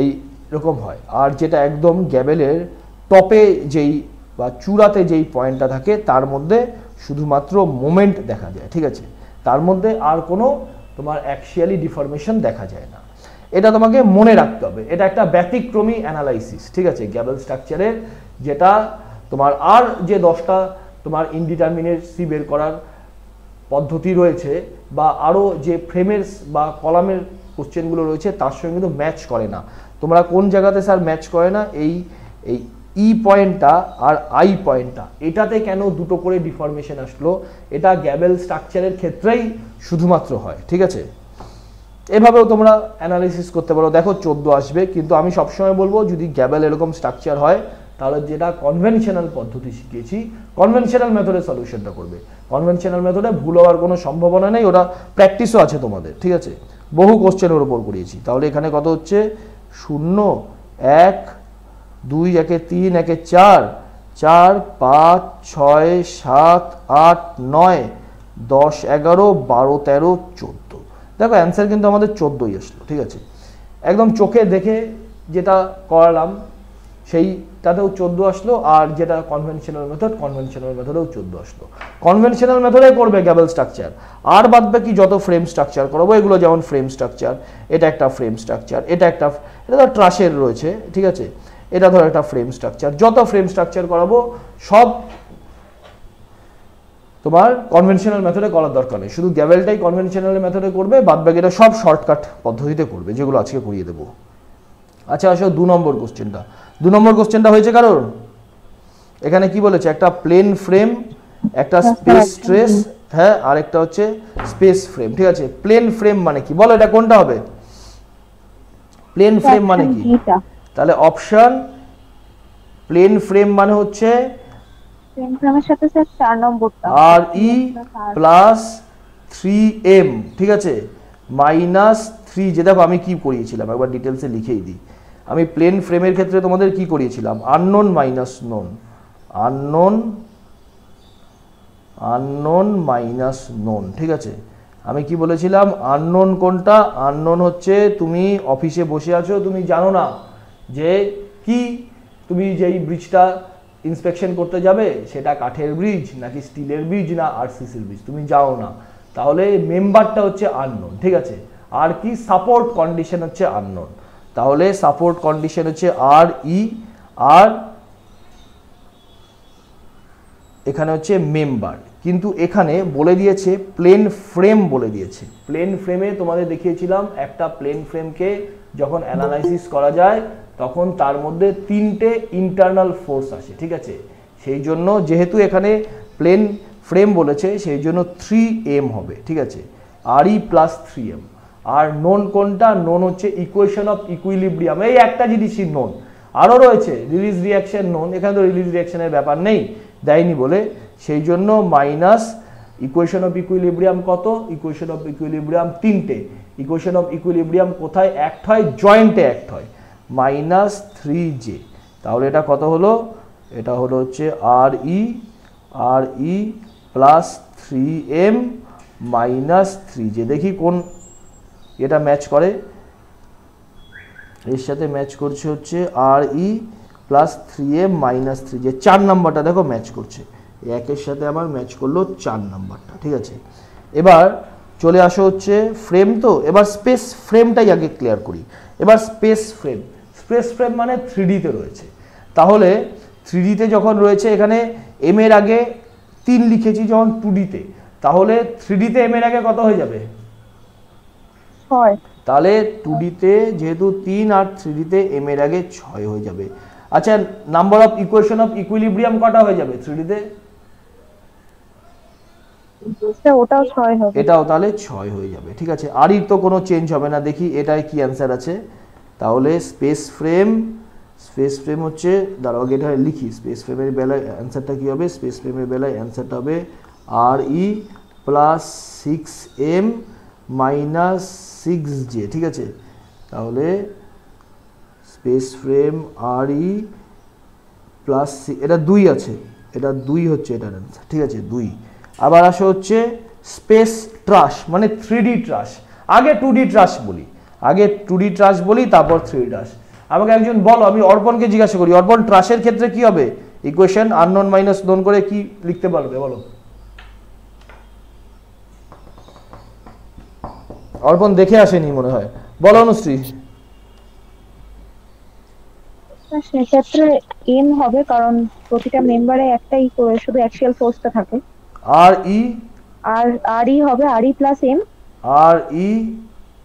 এই রকম হয়। আর যেটা একদম গ্যাবেলের টপে যেই বা চূড়াতে যেই পয়েন্টটা থাকে তার মধ্যে শুধুমাত্র মোমেন্ট দেখা যায়, ঠিক আছে, তার মধ্যে আর কোনো তোমার অ্যাক্সিয়ালি ডিফরমেশন দেখা যায় না। এটা তোমাকে মনে রাখতে হবে, এটা একটা ব্যতিক্রমী অ্যানালাইসিস, ঠিক আছে, গ্যাবেল স্ট্রাকচারের, যেটা তোমার আর যে 10টা তোমার ইনডিটারমিনেসি বের করার পদ্ধতি রয়েছে বা আরও যে ফ্রেমের বা কলামের কোশ্চেনগুলো রয়েছে তার সঙ্গে কিন্তু ম্যাচ করে না। তোমরা কোন জায়গাতে স্যার ম্যাচ করে না? এই ই পয়েন্টটা আর আই পয়েন্টটা, এটাতে কেন দুটো করে ডিফরমেশন আসলো? এটা গ্যাবেল স্ট্রাকচারের ক্ষেত্রেই শুধুমাত্র হয়, ঠিক আছে। এভাবেও তোমরা অ্যানালিসিস করতে পারো। দেখো 14 আসবে, কিন্তু আমি সবসময় বলবো যদি গ্যাবেল এরকম স্ট্রাকচার হয় তাহলে যেটা কনভেনশনাল পদ্ধতি শিখিয়েছি কনভেনশনাল মেথডে সলিউশনটা করবে। কনভেনশনাল মেথডে ভুল হওয়ার কোনো সম্ভাবনা নেই, ওটা প্র্যাকটিসও আছে তোমাদের, ঠিক আছে, বহু কোশ্চেনের ওপর করিয়েছি। তাহলে এখানে কত হচ্ছে 0 1 2 1 3 1 4 4 5 6 7 8 9 10 11 12 13 14। দেখো অ্যান্সার কিন্তু আমাদের 14ই আসলো, ঠিক আছে। একদম চোখে দেখে যেটা করালাম সেইটাতেও 14 আসলো, আর যেটা কনভেনশনাল মেথডেও 14 আসলো। কনভেনশনাল মেথডে করবে গ্যাবেল স্ট্রাকচার, আর বাদ বাকি যত ফ্রেম স্ট্রাকচার করাবো এগুলো, যেমন ফ্রেম স্ট্রাকচার, এটা একটা ফ্রেম স্ট্রাকচার, এটা তো ট্রাসের রয়েছে, ঠিক আছে, এটা ধর একটা ফ্রেম স্ট্রাকচার, যত ফ্রেম স্ট্রাকচার করাবো সব তোমার কনভেনশনাল মেথডে করার দরকার নেই, শুধু গ্যাবেলটাই কনভেনশনাল মেথডে করবে, বাদ বাকিটা সব শর্টকাট পদ্ধতিতে করবে, যেগুলো আজকে করিয়ে দেবো। আচ্ছা আসো 2 নম্বর কোশ্চেনটা। 2 নম্বর কোশ্চেনটা হয়েছে কারোর? এখানে কি বলেছে, একটা প্লেন ফ্রেম, একটা স্পেস ট্রেস, হ্যাঁ, আর একটা হচ্ছে স্পেস ফ্রেম, ঠিক আছে। প্লেন ফ্রেম মানে কি বলো, এটা কোনটা হবে? প্লেন ফ্রেম মানে কি? তাহলে অপশন, প্লেন ফ্রেম মানে হচ্ছে প্লেন ফ্রেমের সাথে স্যার 4 নম্বরটা আর ই প্লাস 3m, ঠিক আছে, মাইনাস 3 যে। দেখো আমি কি করিয়েছিলাম একবার ডিটেলসে লিখেই দিই। আমি প্লেন ফ্রেমের ক্ষেত্রে তোমাদের কি করিয়েছিলাম, unknown minus known, unknown minus known, ঠিক আছে। আমি কি বলেছিলাম, আননোন কোনটা? আননোন হচ্ছে তুমি অফিসে বসে আছো, তুমি জানো না যে কি, তুমি যেই ব্রিজটা ইন্সপেকশন করতে যাবে সেটা কাঠের ব্রিজ নাকি স্টিলের ব্রিজ না আরসিসির ব্রিজ, তুমি যাও না, তাহলে মেম্বারটা হচ্ছে আননোন, ঠিক আছে। আর কি, সাপোর্ট কন্ডিশন হচ্ছে আননোন, তাহলে সাপোর্ট কন্ডিশন হচ্ছে আর ই, আর এখানে হচ্ছে মেম্বার। কিন্তু এখানে বলে দিয়েছে প্লেন ফ্রেম, বলে দিয়েছে প্লেন ফ্রেমে তোমাদের দেখিয়েছিলাম একটা প্লেন ফ্রেমকে যখন অ্যানালাইসিস করা যায় তখন তার মধ্যে 3টে ইন্টারনাল ফোর্স আসে, ঠিক আছে। সেই জন্য যেহেতু এখানে প্লেন ফ্রেম বলেছে সেই জন্য 3m হবে, ঠিক আছে, আর ই প্লাস 3m। আর নোন কোনটা? নোন হচ্ছে ইকুয়েশন অফ ইকুইলিব্রিয়াম, এই একটা জিনিসই নোন, আরও রয়েছে রিলিজ রিয়াকশন নোন, এখানে তো রিলিজ রিয়াকশনের ব্যাপার নেই, দেয়নি বলে, সেই জন্য মাইনাস ইকুয়েশন অফ ইকুইলিব্রিয়াম কত? ইকুয়েশন অফ ইকুইলিব্রিয়াম 3টে। ইকুয়েশন অফ ইকুইলিব্রিয়াম কোথায় অ্যাক্ট হয়? জয়েন্টে অ্যাক্ট হয়, মাইনাস 3j। তাহলে এটা কত হলো? এটা হলো হচ্ছে আর ই প্লাস 3m মাইনাস 3j। দেখি কোন এটা ম্যাচ করে, এর সাথে ম্যাচ করছে হচ্ছে আর ই প্লাস 3m মাইনাস 3j, 4 নাম্বারটা দেখো ম্যাচ করছে, একের সাথে আমার ম্যাচ করলো 4 নাম্বারটা, ঠিক আছে। এবার চলে আসো হচ্ছে ফ্রেম, তো এবার স্পেস ফ্রেমটাই আগে ক্লিয়ার করি। এবার স্পেস ফ্রেম মানে 3Dতে রয়েছে, তাহলে 3Dতে যখন রয়েছে এখানে m এর আগে 3 লিখেছি যখন 2Dতে, তাহলে 3Dতে m এর আগে কত হয়ে যাবে? 6। তাহলে 2Dতে যেহেতু 3 আর 3Dতে m এর আগে 6 হয়ে যাবে। আচ্ছা, number of equation of equilibrium কটা হয়ে যাবে 3Dতে? ওটাও 6 হবে, এটাও তাহলে 6 হয়ে যাবে, ঠিক আছে। আরই তো কোনো চেঞ্জ হবে না, দেখি এটাই কি অ্যান্সার আছে। তাহলে স্পেস ফ্রেম হচ্ছে, দাঁড়াও আগে এটা লিখি, স্পেস ফ্রেমের বেলায় অ্যান্সারটা কি হবে? স্পেস ফ্রেমের বেলায় অ্যান্সারটা হবে আর ই প্লাস 6m মাইনাস 6j, ঠিক আছে। তাহলে স্পেস ফ্রেম আর ই প্লাস, এটা 2 আছে, এটা 2 হচ্ছে এটার অ্যান্সার, ঠিক আছে, 2। আবার আসো হচ্ছে স্পেস ট্রাস মানে 3D ট্রাস, আগে 2D ট্রাস বলি, তারপর 3D ট্রাস। আমাকে একজন বলো, আমি অর্পণকে জিজ্ঞাসা করি, অর্পণ ট্রাসের ক্ষেত্রে কি হবে? ইকুয়েশন আননোন মাইনাস নোন করে কি লিখতে পারবে বলো? অর্পণ দেখে আসেনি মনে হয়, বলো অনুশ্রী। সেক্ষেত্রে m হবে, কারণ প্রতিটা মেম্বারে একটাই করে শুধু অ্যাক্সিয়াল ফোর্সটা থাকে। আর ই হবে আর ই প্লাস m, আর ই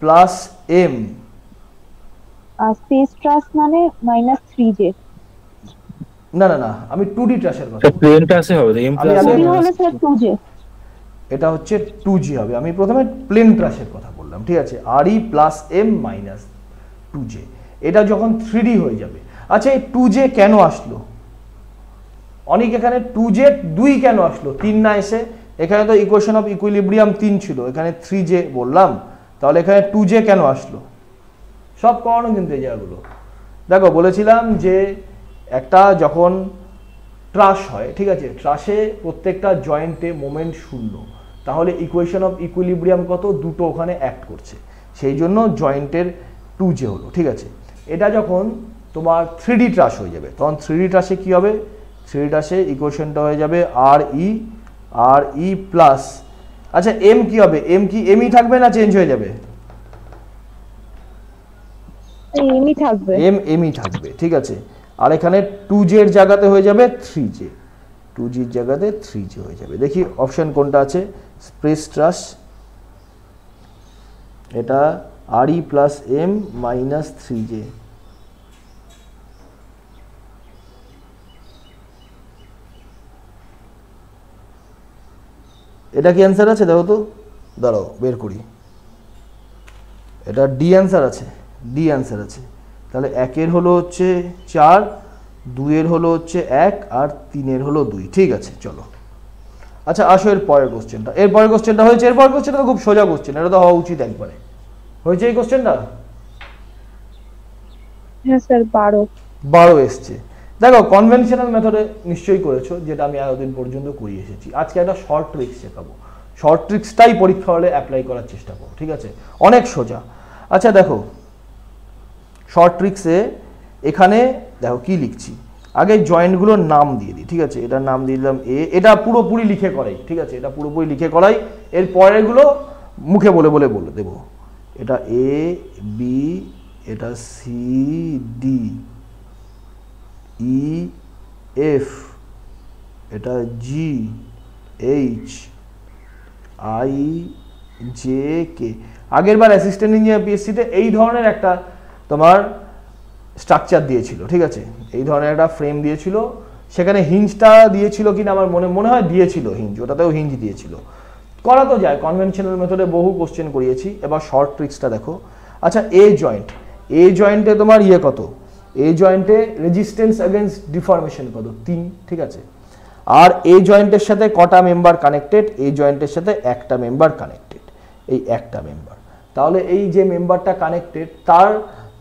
প্লাস m। আর স্পেস ট্রাস মানে মাইনাস 3j। না না না, আমি 2D ট্রাসের কথা বলছি, প্লেন ট্রাসে হবে m প্লাস m হলে স্যার 2j, এটা হচ্ছে 2g হবে। আমি প্রথমে প্লেন ট্রাসের কথা বললাম, ঠিক আছে, আর ই প্লাস m মাইনাস 2j, এটা যখন 3D হয়ে যাবে। আচ্ছা, এই 2j কেন আসলো? অনেক এখানে 2J 2 কেন আসলো, 3 না এসে? এখানে তো ইকুয়েশন অফ ইকুইলিব্রিয়াম 3 ছিল, এখানে 3J বললাম, তাহলে এখানে 2J কেন আসলো? সব করানো কিন্তু এই জায়গাগুলো। দেখো বলেছিলাম যে একটা যখন ট্রাস হয়, ঠিক আছে, ট্রাসে প্রত্যেকটা জয়েন্টে মোমেন্ট 0, তাহলে ইকুয়েশন অফ ইকুইলিব্রিয়াম কত, দুটো ওখানে অ্যাক্ট করছে, সেই জন্য জয়েন্টের 2J হলো, ঠিক আছে। এটা যখন তোমার 3D ট্রাস হয়ে যাবে, তখন 3D ট্রাসে কি হবে, 3D ট্রাসে ইকুয়েশনটা হয়ে যাবে আর ই প্লাস, আচ্ছা এম কি হবে, এম কি এমই থাকবে না চেঞ্জ হয়ে যাবে? এমই থাকবে, এমই থাকবে, ঠিক আছে। আর এখানে 2J এর জায়গাতে হয়ে যাবে 3J, 2J এর জায়গাতে 3J হয়ে যাবে। দেখি অপশন কোনটা আছে, স্প্রেস ট্রাস, এটা RE plus M minus 3J, এটা কি অ্যান্সার আছে? দেখো তো, দাঁড়াও বের করি, এটা ডি অ্যান্সার আছে, ডি অ্যান্সার আছে। তাহলে 1-এর হলো হচ্ছে 4, 2-এর হলো হচ্ছে 1, আর 3-এর হলো 2, ঠিক আছে। চলো আচ্ছা আসো এর পরের কোশ্চেনটা, এর পরের কোশ্চেনটা হয়েছে, এর পরের কোশ্চেনটা তো খুব সোজা কোশ্চেন, এটা তো হওয়া উচিত একবারে। হয়েছে এই কোশ্চেনটা? হ্যাঁ স্যার 12 এসছে। দেখো কনভেনশনাল মেথডে নিশ্চয়ই করেছো, যেটা আমি এতদিন পর্যন্ত করিয়ে এসেছি। আজকে একটা শর্ট ট্রিক্স শেখাবো, শর্ট ট্রিক্সটাই পরীক্ষা হলে অ্যাপ্লাই করার চেষ্টা করো, ঠিক আছে, অনেক সোজা। আচ্ছা দেখো শর্ট ট্রিক্সে এখানে দেখো কি লিখছি, আগে জয়েন্টগুলোর নাম দিয়ে দিই, ঠিক আছে, এটার নাম দিয়ে দিলাম এ, এটা পুরোপুরি লিখে করাই, ঠিক আছে, এটা পুরোপুরি লিখে করাই, এর পরেরগুলো মুখে বলে বলে বলে দেবো। এটা এ বি, এটা সি ডি, ই এফ, এটা G H, I J K. আগের বার অ্যাসিস্ট্যান্ট ইঞ্জিনিয়ার পিএসসিতে এই ধরনের একটা তোমার স্ট্রাকচার দিয়েছিল, ঠিক আছে, এই ধরনের একটা ফ্রেম দিয়েছিল, সেখানে হিঞ্জটা দিয়েছিল কিনা আমার মনে হয় দিয়েছিল হিঞ্জ, ওটাতেও হিঞ্জ দিয়েছিল। করা তো যায়, কনভেনশনাল মেথডে বহু কোশ্চেন করিয়েছি। এবার শর্ট ট্রিক্সটা দেখো। আচ্ছা এ জয়েন্টে তোমার ইয়ে কত, এ জয়েন্টে রেজিস্ট্যান্স এগেইনস্ট ডিফরমেশন কত, 3, ঠিক আছে। আর এই জয়েন্টের সাথে কটা মেম্বার কানেক্টেড, এই জয়েন্টের সাথে একটা মেম্বার কানেক্টেড, এই একটা মেম্বার। তাহলে এই যে মেম্বারটা কানেক্টেড তার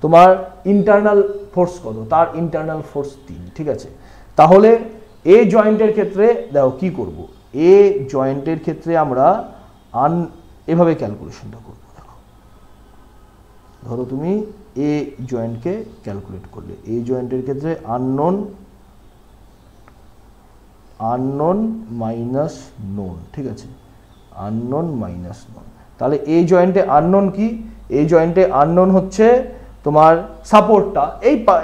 তোমার ইন্টারনাল ফোর্স কত, তার ইন্টারনাল ফোর্স 3, ঠিক আছে। তাহলে এ জয়েন্টের ক্ষেত্রে দেখো কি করব, এ জয়েন্টের ক্ষেত্রে আমরা এভাবে ক্যালকুলেশনটা করব। দেখো ধরো তুমি এ জয়েন্টকে ক্যালকুলেট করলে, এ জয়েন্টের ক্ষেত্রে আননোন মাইনাস নোন, ঠিক আছে, আননোন মাইনাস নোন। তাহলে এই জয়েন্টে আননোন কি, এই জয়েন্টে আননোন হচ্ছে তোমার সাপোর্টটা।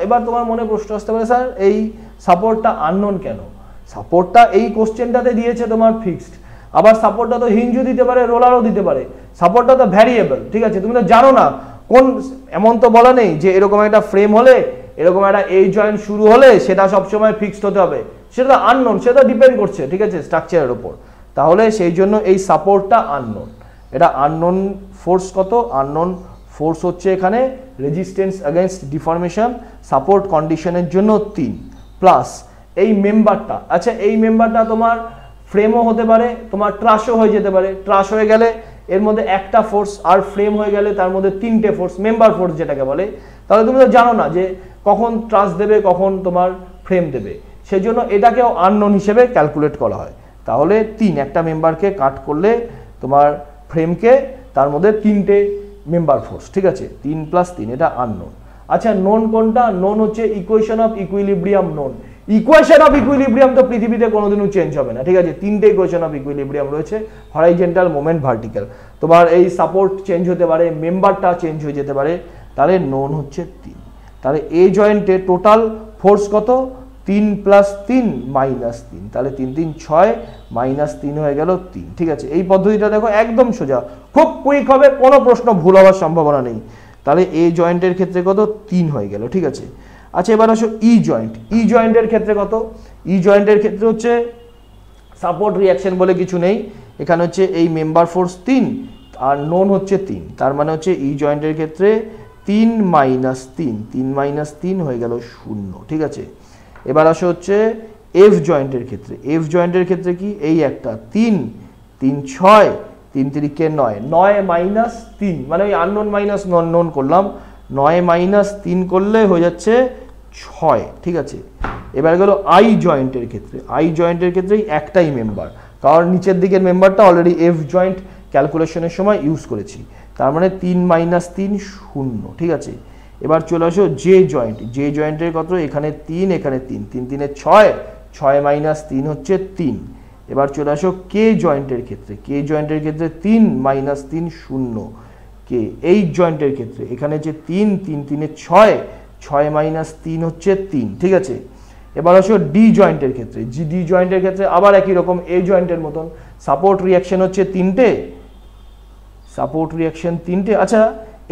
এবার তোমার মনে প্রশ্ন আসতে পারে স্যার এই সাপোর্টটা আননোন কেন? সাপোর্টটা এই কোশ্চেনটাতে দিয়েছে তোমার ফিক্সড, আবার সাপোর্টটা তো হিঞ্জও দিতে পারে, রোলারও দিতে পারে, সাপোর্টটা তো ভ্যারিয়েবল, ঠিক আছে। তুমি তো জানো না কোন, এমন তো বলা নেই যে এরকম একটা ফ্রেম হলে, এরকম একটা এই জয়েন্ট শুরু হলে সেটা সবসময় ফিক্সড হতে হবে, সেটা তো আননোন, সেটা ডিপেন্ড করছে, ঠিক আছে, স্ট্রাকচারের উপর। তাহলে সেই জন্য এই সাপোর্টটা আননোন, এটা আননোন ফোর্স কত, আননোন ফোর্স হচ্ছে এখানে রেজিস্ট্যান্স এগেইনস্ট ডিফরমেশন সাপোর্ট কন্ডিশনের জন্য 3 প্লাস এই মেম্বারটা। আচ্ছা এই মেম্বারটা তোমার ফ্রেমও হতে পারে, তোমার ট্রাসও হয়ে যেতে পারে, ট্রাস হয়ে গেলে এর মধ্যে একটা ফোর্স, আর ফ্রেম হয়ে গেলে তার মধ্যে 3টে ফোর্স, মেম্বার ফোর্স যেটাকে বলে। তাহলে তুমি তো জানো না যে কখন ট্রাস দেবে কখন তোমার ফ্রেম দেবে, সেই জন্য এটাকেও আননোন হিসেবে ক্যালকুলেট করা হয়। তাহলে 3, একটা মেম্বারকে কাট করলে তোমার ফ্রেমকে, তার মধ্যে 3টে মেম্বার ফোর্স, ঠিক আছে, 3 + 3, এটা আননোন। আচ্ছা নোন কোনটা, নোন হচ্ছে equation of equilibrium known. Equation of equilibrium তো পৃথিবীতে কোনোদিনও চেঞ্জ হবে না, ঠিক আছে, 3টে ইকুয়েশন অফ ইকুইলিব্রিয়াম রয়েছে, হরাইজন্টাল, মোমেন্ট, ভার্টিক্যাল। তোমার এই সাপোর্ট চেঞ্জ হতে পারে, মেম্বারটা চেঞ্জ হয়ে যেতে পারে, তাহলে নোন হচ্ছে 3। তাহলে এই জয়েন্টে টোটাল ফোর্স কত, 3 + 3 - 3, তাহলে 3 3 6 -3 হয়ে গেল 3, ঠিক আছে। এই পদ্ধতিটা দেখো একদম সোজা, খুব কুইক হবে, কোনো প্রশ্ন ভুল হওয়ার সম্ভাবনা নেই। তাহলে এই জয়েন্টের ক্ষেত্রে কত, 3 হয়ে গেল, ঠিক আছে। আচ্ছা এবার আসো ই জয়েন্টের ক্ষেত্রে কত, ই জয়েন্টের ক্ষেত্রে হচ্ছে সাপোর্ট রিঅ্যাকশন বলে কিছু নেই, এখানে হচ্ছে এই মেম্বার ফোর্স 3 আর নোন হচ্ছে 3, তার মানে হচ্ছে ই জয়েন্টের ক্ষেত্রে 3 - 3 হয়ে গেল 0, ঠিক আছে। এবার আসো হচ্ছে এফ জয়েন্টের ক্ষেত্রে কি এই একটা 3 3 6 3 3 9 9 মাইনাস 3 মানে ওই আননোন মাইনাস নন করলাম, 9 মাইনাস 3 করলে হয়ে যাচ্ছে 6, ঠিক আছে। এবার গেল আই জয়েন্টের ক্ষেত্রে একটাই মেম্বার, কারণ নিচের দিকের মেম্বারটা অলরেডি এফ জয়েন্ট ক্যালকুলেশনের সময় ইউজ করেছি, তার মানে 3 মাইনাস 3 0, ঠিক আছে। এবার চলে আসো জে জয়েন্টের কত, এখানে 3 এখানে 3 3 3 6 6 মাইনাস 3 হচ্ছে 3। এবার চলে আসো কে জয়েন্টের ক্ষেত্রে 3 মাইনাস 3 0, কে এইচ জয়েন্টের ক্ষেত্রে এখানে যে 3 3 3 6 6 মাইনাস 3 হচ্ছে 3, ঠিক আছে। এবার আসো ডি জয়েন্টের ক্ষেত্রে আবার একই রকম এ জয়েন্টের মতন সাপোর্ট রিঅ্যাকশন হচ্ছে 3টে, আচ্ছা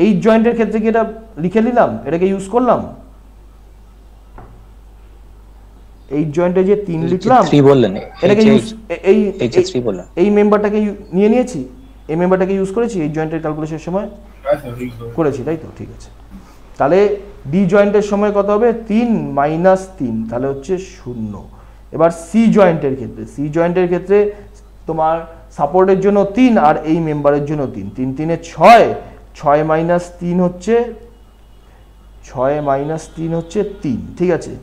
এইচ জয়েন্টের ক্ষেত্রে কি এটা লিখে নিলাম, এটাকে ইউজ করলাম, এইচ জয়েন্টে যে 3 লিখলাম এটাকে ইউজ এই মেম্বারটাকে নিয়ে নিয়েছি, এই মেম্বারটাকে ইউজ করেছি এই জয়েন্টের ক্যালকুলেশনের সময় করেছি, তাই তো, ঠিক আছে। তাহলে ডি জয়েন্টের সময় কত হবে 3 মাইনাস 3, তাহলে হচ্ছে 0। এবার সি জয়েন্টের ক্ষেত্রে তোমার সাপোর্টের জন্য 3 আর এই মেম্বারের জন্য 3 3 3 6 6 মাইনাস 3 হচ্ছে 3, ঠিক আছে।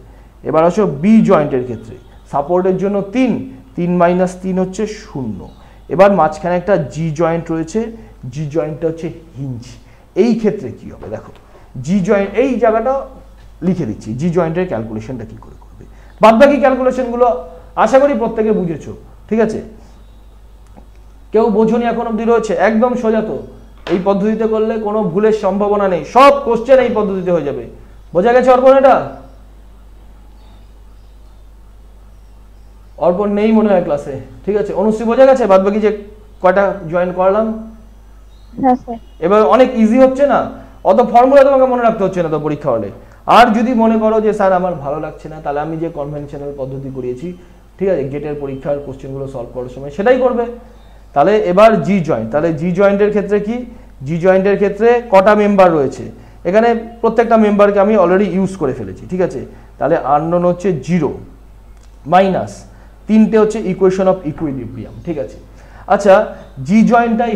এবার আসো বি জয়েন্টের ক্ষেত্রে সাপোর্টের জন্য 3 3 মাইনাস 3 হচ্ছে 0। এবার মাঝখানে একটা জি জয়েন্ট রয়েছে, জি জয়েন্টটা হচ্ছে হিঞ্জ। এই ক্ষেত্রে কি হবে দেখো, জি জয়েন্ট এই জায়গাটা লিখে দিচ্ছি, জি জয়েন্টের ক্যালকুলেশনটা কি করে করবে, বাদবাকি ক্যালকুলেশনগুলো আশা করি প্রত্যেকে বুঝেছো, ঠিক আছে। কেউ বোঝনি এখন অবধি রয়েছে, একদম সোজা তো, এই পদ্ধতিতে করলে কোনো ভুলের সম্ভাবনা নেই, সব কোশ্চেন এই পদ্ধতিতে হয়ে যাবে। বোঝা গেছে অর্পণ? এটা অর্পণ নেই মনে হয় ক্লাসে, ঠিক আছে। অনুশ্রী বোঝা গেছে বাদবাকি যে কয়টা জয়েন করলাম? এবার অনেক ইজি হচ্ছে না, অত ফর্মুলা তোমাকে মনে রাখতে হচ্ছে না তো পরীক্ষা হলে। আর যদি মনে করো যে স্যার আমার ভালো লাগছে না, তাহলে আমি যে কনভেনশনাল পদ্ধতি করিয়েছি, ঠিক আছে, গেটের পরীক্ষার কোশ্চেনগুলো সলভ করার সময় সেটাই করবে। তাহলে এবার জি জয়েন্ট, তাহলে জি জয়েন্টের ক্ষেত্রে কি, জি জয়েন্টের ক্ষেত্রে কটা মেম্বার রয়েছে, এখানে প্রত্যেকটা মেম্বারকে আমি অলরেডি ইউজ করে ফেলেছি, ঠিক আছে। তাহলে আননোন হচ্ছে 0 মাইনাস 3টে হচ্ছে ইকুয়েশন অফ ইকুইলিব্রিয়াম, ঠিক আছে। আচ্ছা জি জয়েন্টটাই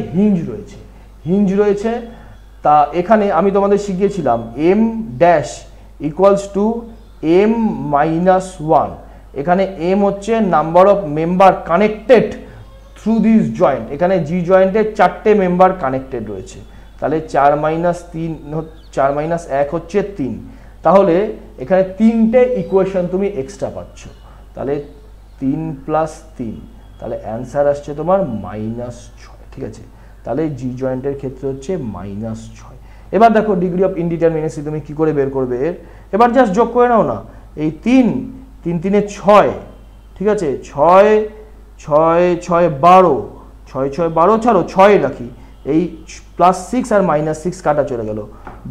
হিঞ্জ রয়েছে, তা এখানে আমি তোমাদের শিখিয়েছিলাম M dash equals to M minus 1, এখানে এম হচ্ছে number of member connected through this joint, এখানে জি জয়েন্টে 4টে মেম্বার কানেক্টেড রয়েছে, তাহলে 4 মাইনাস 1 হচ্ছে 3, তাহলে এখানে 3টে ইকুয়েশন তুমি এক্সট্রা পাচ্ছ, তাহলে 3 প্লাস 3, তাহলে অ্যান্সার আসছে তোমার -6, ঠিক আছে। তাহলে জি জয়েন্টের ক্ষেত্রে হচ্ছে -6। এবার দেখো ডিগ্রি অফ ইনডিটারমিনেসি তুমি কি করে বের করবে এর, এবার জাস্ট যোগ করে নাও না, এই 3 3 3 6, ঠিক আছে, 6 6 6 12 6 6 12 ছাড়ো 6 রাখি, এই প্লাস 6 আর মাইনাস 6 কাটা চলে গেল,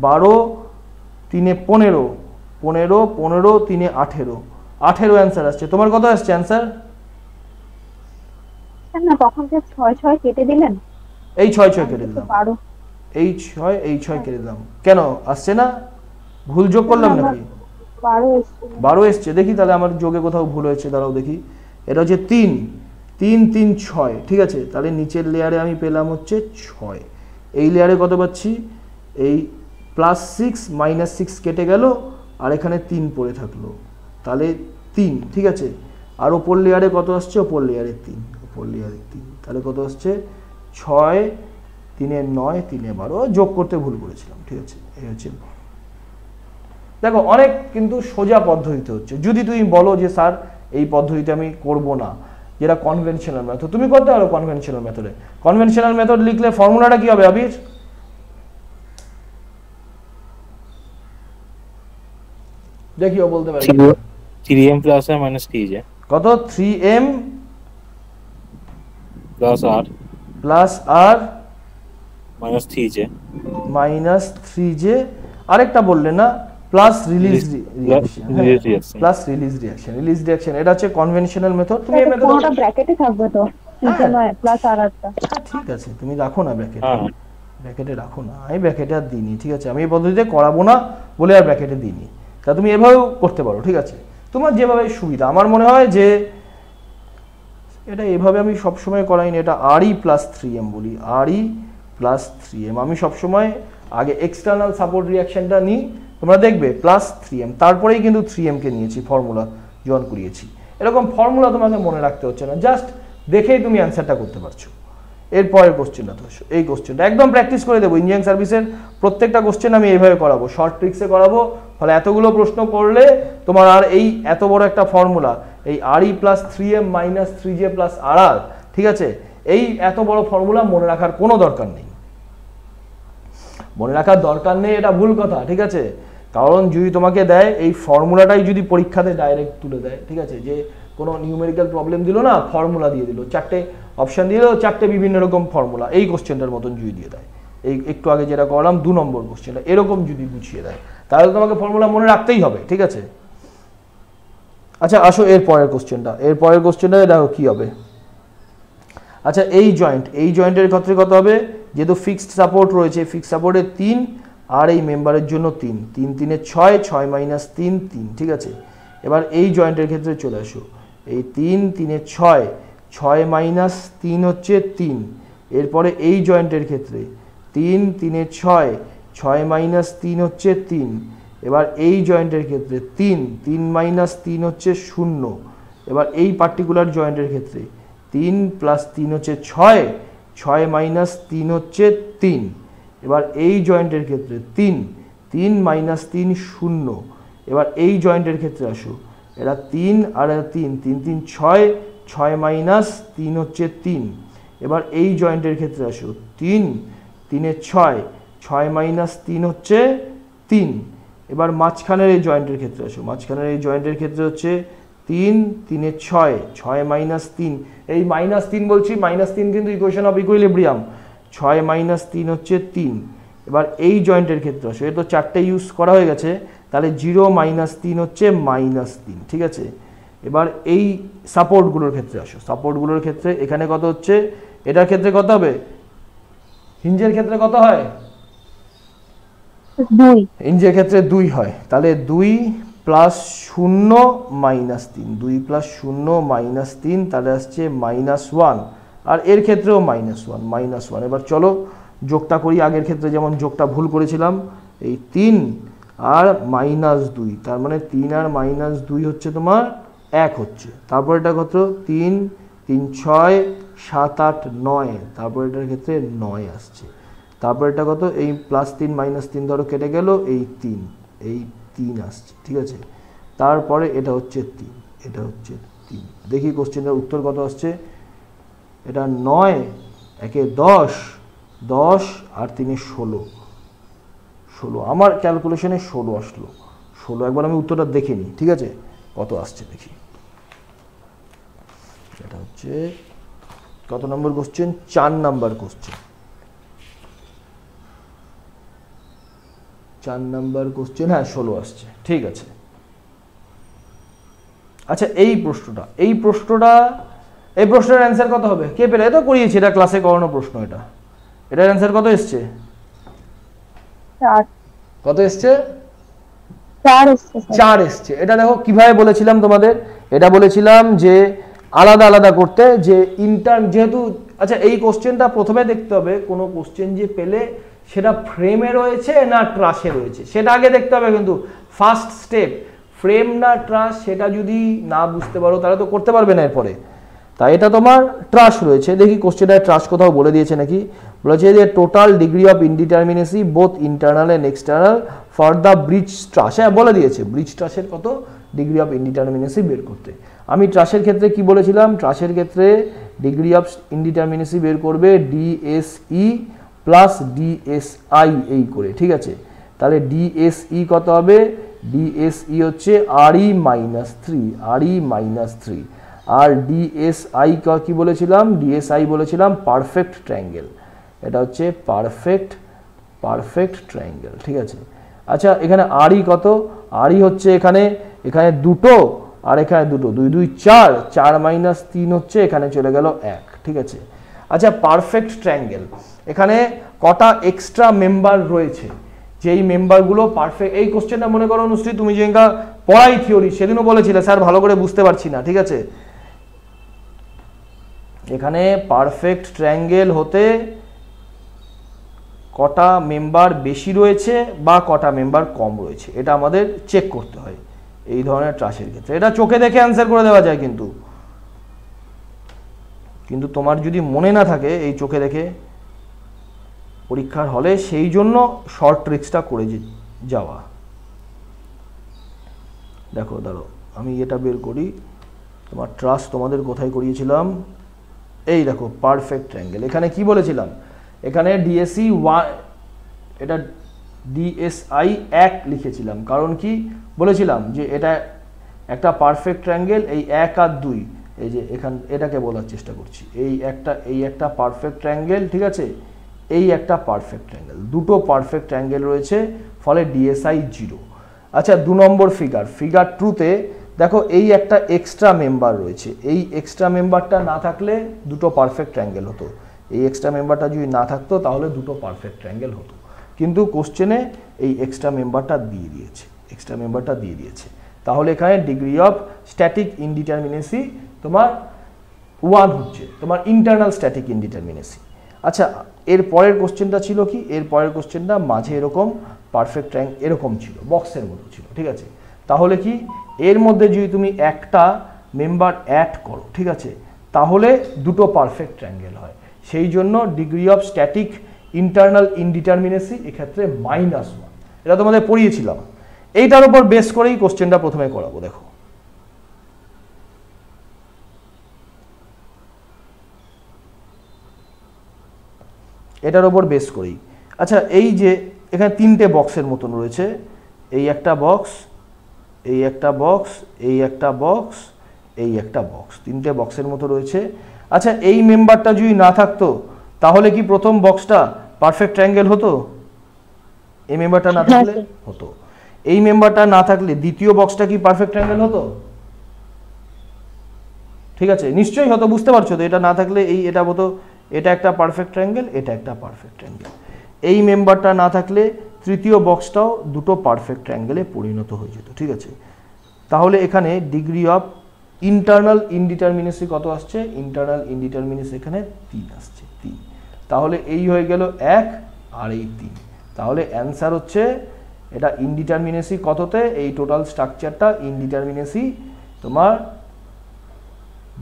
12 3 15 15 15 3 18 18 অ্যান্সার আসছে। তোমার কত আসছে অ্যান্সার? না তখন যে 6 6 কেটে দিলেন, এই 6 6 কেটে দিলাম, 12 এই 6 কেটে দিলাম, কেন আসছে না? ভুল যোগ করলাম নাকি? 12 এসছে, দেখি তাহলে আমার যোগে কোথাও ভুল হয়েছে, দাঁড়াও দেখি। এটা হচ্ছে 3 3 3 6, ঠিক আছে। তাহলে নিচের লেয়ারে আমি পেলাম হচ্ছে 6, এই লেয়ারে কত পাচ্ছি, এই প্লাস 6 মাইনাস 6 কেটে গেল আর এখানে 3 পড়ে থাকলো, তাহলে 3, ঠিক আছে। আর ওপর লেয়ারে কত আসছে, ওপর লেয়ারে 3, তাহলে কত আসছে 6 3 9 3 12, যোগ করতে ভুল করেছিলাম, ঠিক আছে। এই হচ্ছে দেখো অনেক কিন্তু সোজা পদ্ধতিতে হচ্ছে, যদি তুমি বলো যে স্যার এই পদ্ধতিতে আমি করব না, যেটা কনভেনশনাল মেথড, তুমি করতে পারো কনভেনশনাল মেথডে। কনভেনশনাল মেথড লিখলে ফর্মুলাটা কি হবে আবির? দেখিও বলতে পারি, 3m প্লাস আর মাইনাস 3j, কত 3m plus r minus 3j, আরেকটা বললে না, প্লাস রিলিজ রিয়াকশন, এটা হচ্ছে কনভেনশনাল মেথড। তুমি এই মেথড কোনটা ব্র্যাকেটে থাকবে তো, নিচে নয় প্লাস আর আরটা, ঠিক আছে তুমি রাখো না ব্র্যাকেটে রাখো না, আমি ব্র্যাকেটে আর দিইনি, ঠিক আছে। আমি এই পদ্ধতিতে করাবো না বলে আর ব্র্যাকেটে দিইনি, তা তুমি এভাবেও করতে পারো, ঠিক আছে। তোমার যেভাবে সুবিধা। আমার মনে হয় যে এটা এভাবে আমি সবসময় করাইনি, এটা RE প্লাস 3m বলি, RE প্লাস 3m। আমি সবসময় আগে এক্সটার্নাল সাপোর্ট রিয়াকশনটা নিই, তোমরা দেখবে প্লাস 3m, তারপরেই কিন্তু 3m কে নিয়েছি ফর্মুলা জয়েন করিয়েছি। এরকম ফর্মুলা তোমাকে মনে রাখতে হচ্ছে না, জাস্ট দেখেই তুমি অ্যান্সারটা করতে পারছো। এরপরের কোশ্চেনটা তো এই কোশ্চেনটা একদম প্র্যাকটিস করে দেবো। ইঞ্জিনিয়ারিং সার্ভিসের প্রত্যেকটা কোশ্চেন আমি এইভাবে করাবো, শর্ট ট্রিক্সে করাবো। ফলে এতগুলো প্রশ্ন করলে তোমার আর এই এত বড় একটা ফর্মুলা, এই RE plus 3m minus 3j plus RR, ঠিক আছে, এই এত বড় ফর্মুলা মনে রাখার কোনো দরকার নেই। মনে রাখার দরকার নেই এটা ভুল কথা, ঠিক আছে। কারণ যদি তোমাকে দেয় এই ফর্মুলাটাই যদি পরীক্ষাতে ডাইরেক্ট তুলে দেয়, ঠিক আছে, যে কোনো নিউমেরিক্যাল প্রবলেম দিল না, ফর্মুলা দিয়ে দিল, 4টে অপশন দিয়ে দিল, 4টে বিভিন্ন রকম ফর্মুলা, এই কোশ্চেনটার মতন যদি দিয়ে দেয়, এই একটু আগে যেটা করলাম 2 নম্বর কোশ্চেনটা, এরকম যদি বুঝিয়ে দেয়, তাহলে তোমাকে ফর্মুলা মনে রাখতেই হবে, ঠিক আছে। আচ্ছা আসো এর পরের কোশ্চেনটা দেখো কি হবে। আচ্ছা এই জয়েন্টের ক্ষেত্রে কত হবে, যেহেতু ফিক্সড সাপোর্ট রয়েছে, ফিক্সড সাপোর্টে 3 আর এই মেম্বারের জন্য 3, 3 3 6, 6 মাইনাস 3 3, ঠিক আছে। এবার এই জয়েন্টের ক্ষেত্রে চলে আসো, এই 3 3 6, 6 মাইনাস 3 হচ্ছে 3। এরপরে এই জয়েন্টের ক্ষেত্রে 3 3 6, 6 মাইনাস 3 হচ্ছে 3। এবার এই জয়েন্টের ক্ষেত্রে 3 3 মাইনাস 3 হচ্ছে 0। এবার এই পার্টিকুলার জয়েন্টের ক্ষেত্রে 3 প্লাস 3 হচ্ছে 6, 6 মাইনাস 3 হচ্ছে 3। এবার এই জয়েন্টের ক্ষেত্রে 3 3 মাইনাস 3 0। এবার এই জয়েন্টের ক্ষেত্রে আসো, এটা 3 আর 3 3 3 6, 6 মাইনাস 3 হচ্ছে 3। এবার এই জয়েন্টের ক্ষেত্রে আসো, 3 3 6, 6 মাইনাস 3 হচ্ছে 3। এবার মাঝখানের এই জয়েন্টের ক্ষেত্রে আসো, মাঝখানের এই জয়েন্টের ক্ষেত্রে হচ্ছে 3 3 6, 6 মাইনাস 3, এই মাইনাস 3 বলছি, মাইনাস 3 কিন্তু ইকুয়েশন অফ ইকুইলিব্রিয়াম, 6 মাইনাস 3 হচ্ছে 3। এবার এই জয়েন্টের ক্ষেত্রে আসো, এটা তো 4টে ইউজ করা হয়ে গেছে, তাহলে 0 মাইনাস 3 হচ্ছে মাইনাস 3, ঠিক আছে। এবার এই সাপোর্টগুলোর ক্ষেত্রে আসো, সাপোর্টগুলোর ক্ষেত্রে এখানে কত হচ্ছে, এটার ক্ষেত্রে কত হবে, হিঞ্জের ক্ষেত্রে কত হয়, 2, হিঞ্জের ক্ষেত্রে 2 হয়, তাহলে 2 প্লাস 0 মাইনাস 3, 2 প্লাস 0 মাইনাস 3, তাহলে আসছে -1। আর এর ক্ষেত্রেও -1। এবার চলো যোগটা করি, আগের ক্ষেত্রে যেমন যোগটা ভুল করেছিলাম, এই 3 আর -2, তার মানে 3 আর -2 হচ্ছে তোমার 1 হচ্ছে। তারপর এটা কত, 3 3 6 7 8 9, তারপর এটার ক্ষেত্রে 9 আসছে। তারপর এটা কত, এই +3 -3 ধরো কেটে গেল, এই 3 আসছে, ঠিক আছে। তারপরে এটা হচ্ছে 3, এটা হচ্ছে 3। দেখি কোশ্চেনের উত্তর কত আসছে, এটা 9 একে 10, 10 আর 3 16, আমার ক্যালকুলেশনে 16 আসলো, 16। একবার আমি উত্তরটা দেখে নিই, ঠিক আছে, কত আসছে দেখি। এটা হচ্ছে কত নম্বর কোশ্চেন, 4 নম্বর কোশ্চেন, 4 নম্বর কোশ্চেন, হ্যাঁ 16 আসছে, ঠিক আছে। আচ্ছা এই প্রশ্নটার অ্যান্সার কত হবে, কে পেলে, তো করিয়েছি, এটা ক্লাসে করানো প্রশ্ন, এটার অ্যান্সার কত এসছে, 4 কত এসছে, 4 এসছে। এটা দেখো কিভাবে বলেছিলাম তোমাদের, এটা বলেছিলাম যে আলাদা আলাদা করতে, যে যেহেতু, আচ্ছা এই কোশ্চেনটা প্রথমে দেখতে হবে, কোনো কোশ্চেন যে পেলে সেটা ফ্রেমে রয়েছে না ট্রাসে রয়েছে, সেটা আগে দেখতে হবে। কিন্তু ফার্স্ট স্টেপ ফ্রেম না ট্রাস, সেটা যদি না বুঝতে পারো তাহলে তো করতে পারবে না এরপরে। তাই এটা তোমার ট্রাস রয়েছে, দেখি কোশ্চেনটায় ট্রাস কোথাও বলে দিয়েছে নাকি। বলেছে যে total degree of indeterminacy both internal and external for the bridge truss, হ্যাঁ বলে দিয়েছে ব্রিজ ট্রাসের কত ডিগ্রি অফ ইনডিটারমিনেসি বের করতে। আমি ট্রাসের ক্ষেত্রে কি বলেছিলাম, ট্রাসের ক্ষেত্রে ডিগ্রি অফ ইনডিটারমিনেসি বের করবে ডিএসই প্লাস ডিএসআই এই করে, ঠিক আছে। তাহলে ডিএসই কত হবে, ডিএসই হচ্ছে RE - 3, আর ডিএসআই কি বলেছিলাম, ডিএসআই বলেছিলাম পারফেক্ট ট্রায়াঙ্গেল, এটা হচ্ছে পারফেক্ট ট্রায়াঙ্গেল, ঠিক আছে। আচ্ছা এখানে RE কত, RE হচ্ছে এখানে 2 আর এখানে 2, 2 2 4, 4 মাইনাস 3 হচ্ছে, এখানে চলে গেল 1, ঠিক আছে। আচ্ছা পারফেক্ট ট্রায়াঙ্গেল, এখানে কটা এক্সট্রা মেম্বার রয়েছে, যেই মেম্বারগুলো পারফেক্ট, এই কোশ্চেনটা মনে করো অনুশ্রী তুমি যেটা পড়াই থিওরি সেদিনও বলেছিলে স্যার ভালো করে বুঝতে পারছি না, ঠিক আছে। এখানে পারফেক্ট ট্রায়াঙ্গেল হতে কটা মেম্বার বেশি রয়েছে বা কটা মেম্বার কম রয়েছে এটা আমাদের চেক করতে হয় এই ধরনের ট্রাসের ক্ষেত্রে। এটা চোখে দেখে অ্যান্সার করে দেওয়া যায়, কিন্তু কিন্তু তোমার যদি মনে না থাকে এই চোখে দেখে পরীক্ষার হলে, সেই জন্য শর্ট ট্রিক্সটা করে যাওয়া। দেখো দাঁড়ো আমি এটা বের করি, তোমার ট্রাস তোমাদের কোথায় করিয়েছিলাম, এই দেখো পারফেক্ট ট্রায়াঙ্গেল। এখানে কি বলেছিলাম, এখানে ডিএসই 1 এটা ডিএসআই 1 লিখেছিলাম, কারণ কি বলেছিলাম যে এটা একটা পারফেক্ট ট্রায়াঙ্গেল, এই 1 আর 2 এই যে এখান এটাকে বলার চেষ্টা করছি, এই একটা পারফেক্ট ট্রায়াঙ্গেল, ঠিক আছে, এই একটা পারফেক্ট ট্রায়াঙ্গেল, দুটো পারফেক্ট ট্রায়াঙ্গেল রয়েছে, ফলে ডিএসআই 0। আচ্ছা 2 নম্বর ফিগার 2তে দেখো এই একটা এক্সট্রা মেম্বার রয়েছে, এই এক্সট্রা মেম্বারটা না থাকলে দুটো পারফেক্ট ট্রায়াঙ্গেল হতো, এই এক্সট্রা মেম্বারটা যদি না থাকতো তাহলে দুটো পারফেক্ট ট্রায়াঙ্গেল হতো, কিন্তু কোশ্চেনে এই এক্সট্রা মেম্বারটা দিয়ে দিয়েছে, তাহলে এখানে ডিগ্রি অফ স্ট্যাটিক ইনডিটারমিনেসি তোমার 1 হচ্ছে, তোমার ইন্টারনাল স্ট্যাটিক ইনডিটারমিনেসি। আচ্ছা এর পরের কোশ্চেনটা ছিল কি, এর পরের কোশ্চেনটা মাঝে এরকম পারফেক্ট ট্রায়াঙ্গেল এরকম ছিল, বক্সের মতো ছিল, ঠিক আছে, তাহলে কি এর মধ্যে যদি তুমি একটা মেম্বার অ্যাড করো, ঠিক আছে, তাহলে দুটো পারফেক্ট ট্রায়াঙ্গেল হয়, সেই জন্য ডিগ্রি অফ স্ট্যাটিক ইন্টারনাল ইনডিটারমিনেসি এক্ষেত্রে -1, এটা তোমাদের পড়িয়েছিলাম। এইটার উপর বেস করেই কোশ্চেনটা প্রথমে করাবো। দেখো এটার উপর বেস করেই, আচ্ছা এই যে এখানে 3টে বক্সের মতন রয়েছে, এই একটা বক্স, এই একটা বক্স, এই একটা বক্স, এই একটা বক্স, 3টে বক্সের মতো রয়েছে। আচ্ছা এই মেম্বারটা যদি না থাকতো তাহলে কি প্রথম বক্সটা পারফেক্ট ট্রায়াঙ্গেল হতো? এই মেম্বারটা না থাকলে হতো। এই মেম্বারটা না থাকলে দ্বিতীয় বক্সটা কি পারফেক্ট ট্রায়াঙ্গেল হতো? ঠিক আছে, নিশ্চয়ই হতো, বুঝতে পারছো তো, এটা না থাকলে এটা হতো, এটা একটা পারফেক্ট ট্রায়াঙ্গেল, এটা একটা পারফেক্ট ট্রায়াঙ্গেল। এই মেম্বারটা না থাকলে তৃতীয় বক্সটাও দুটো পারফেক্ট ট্রায়াঙ্গেলে পরিণত হয়ে যেত, ঠিক আছে। তাহলে এখানে ডিগ্রি অফ ইন্টারনাল ইনডিটারমিনেসি কত আসছে? ইন্টারনাল ইনডিটারমিনেসি এখানে 3 আসছে, 3। তাহলে এই হয়ে গেল 1 আর এই 3, তাহলে অ্যান্সার হচ্ছে এটা ইনডিটারমিনেসি কততে, এই টোটাল স্ট্রাকচারটা ইনডিটারমিনেসি তোমার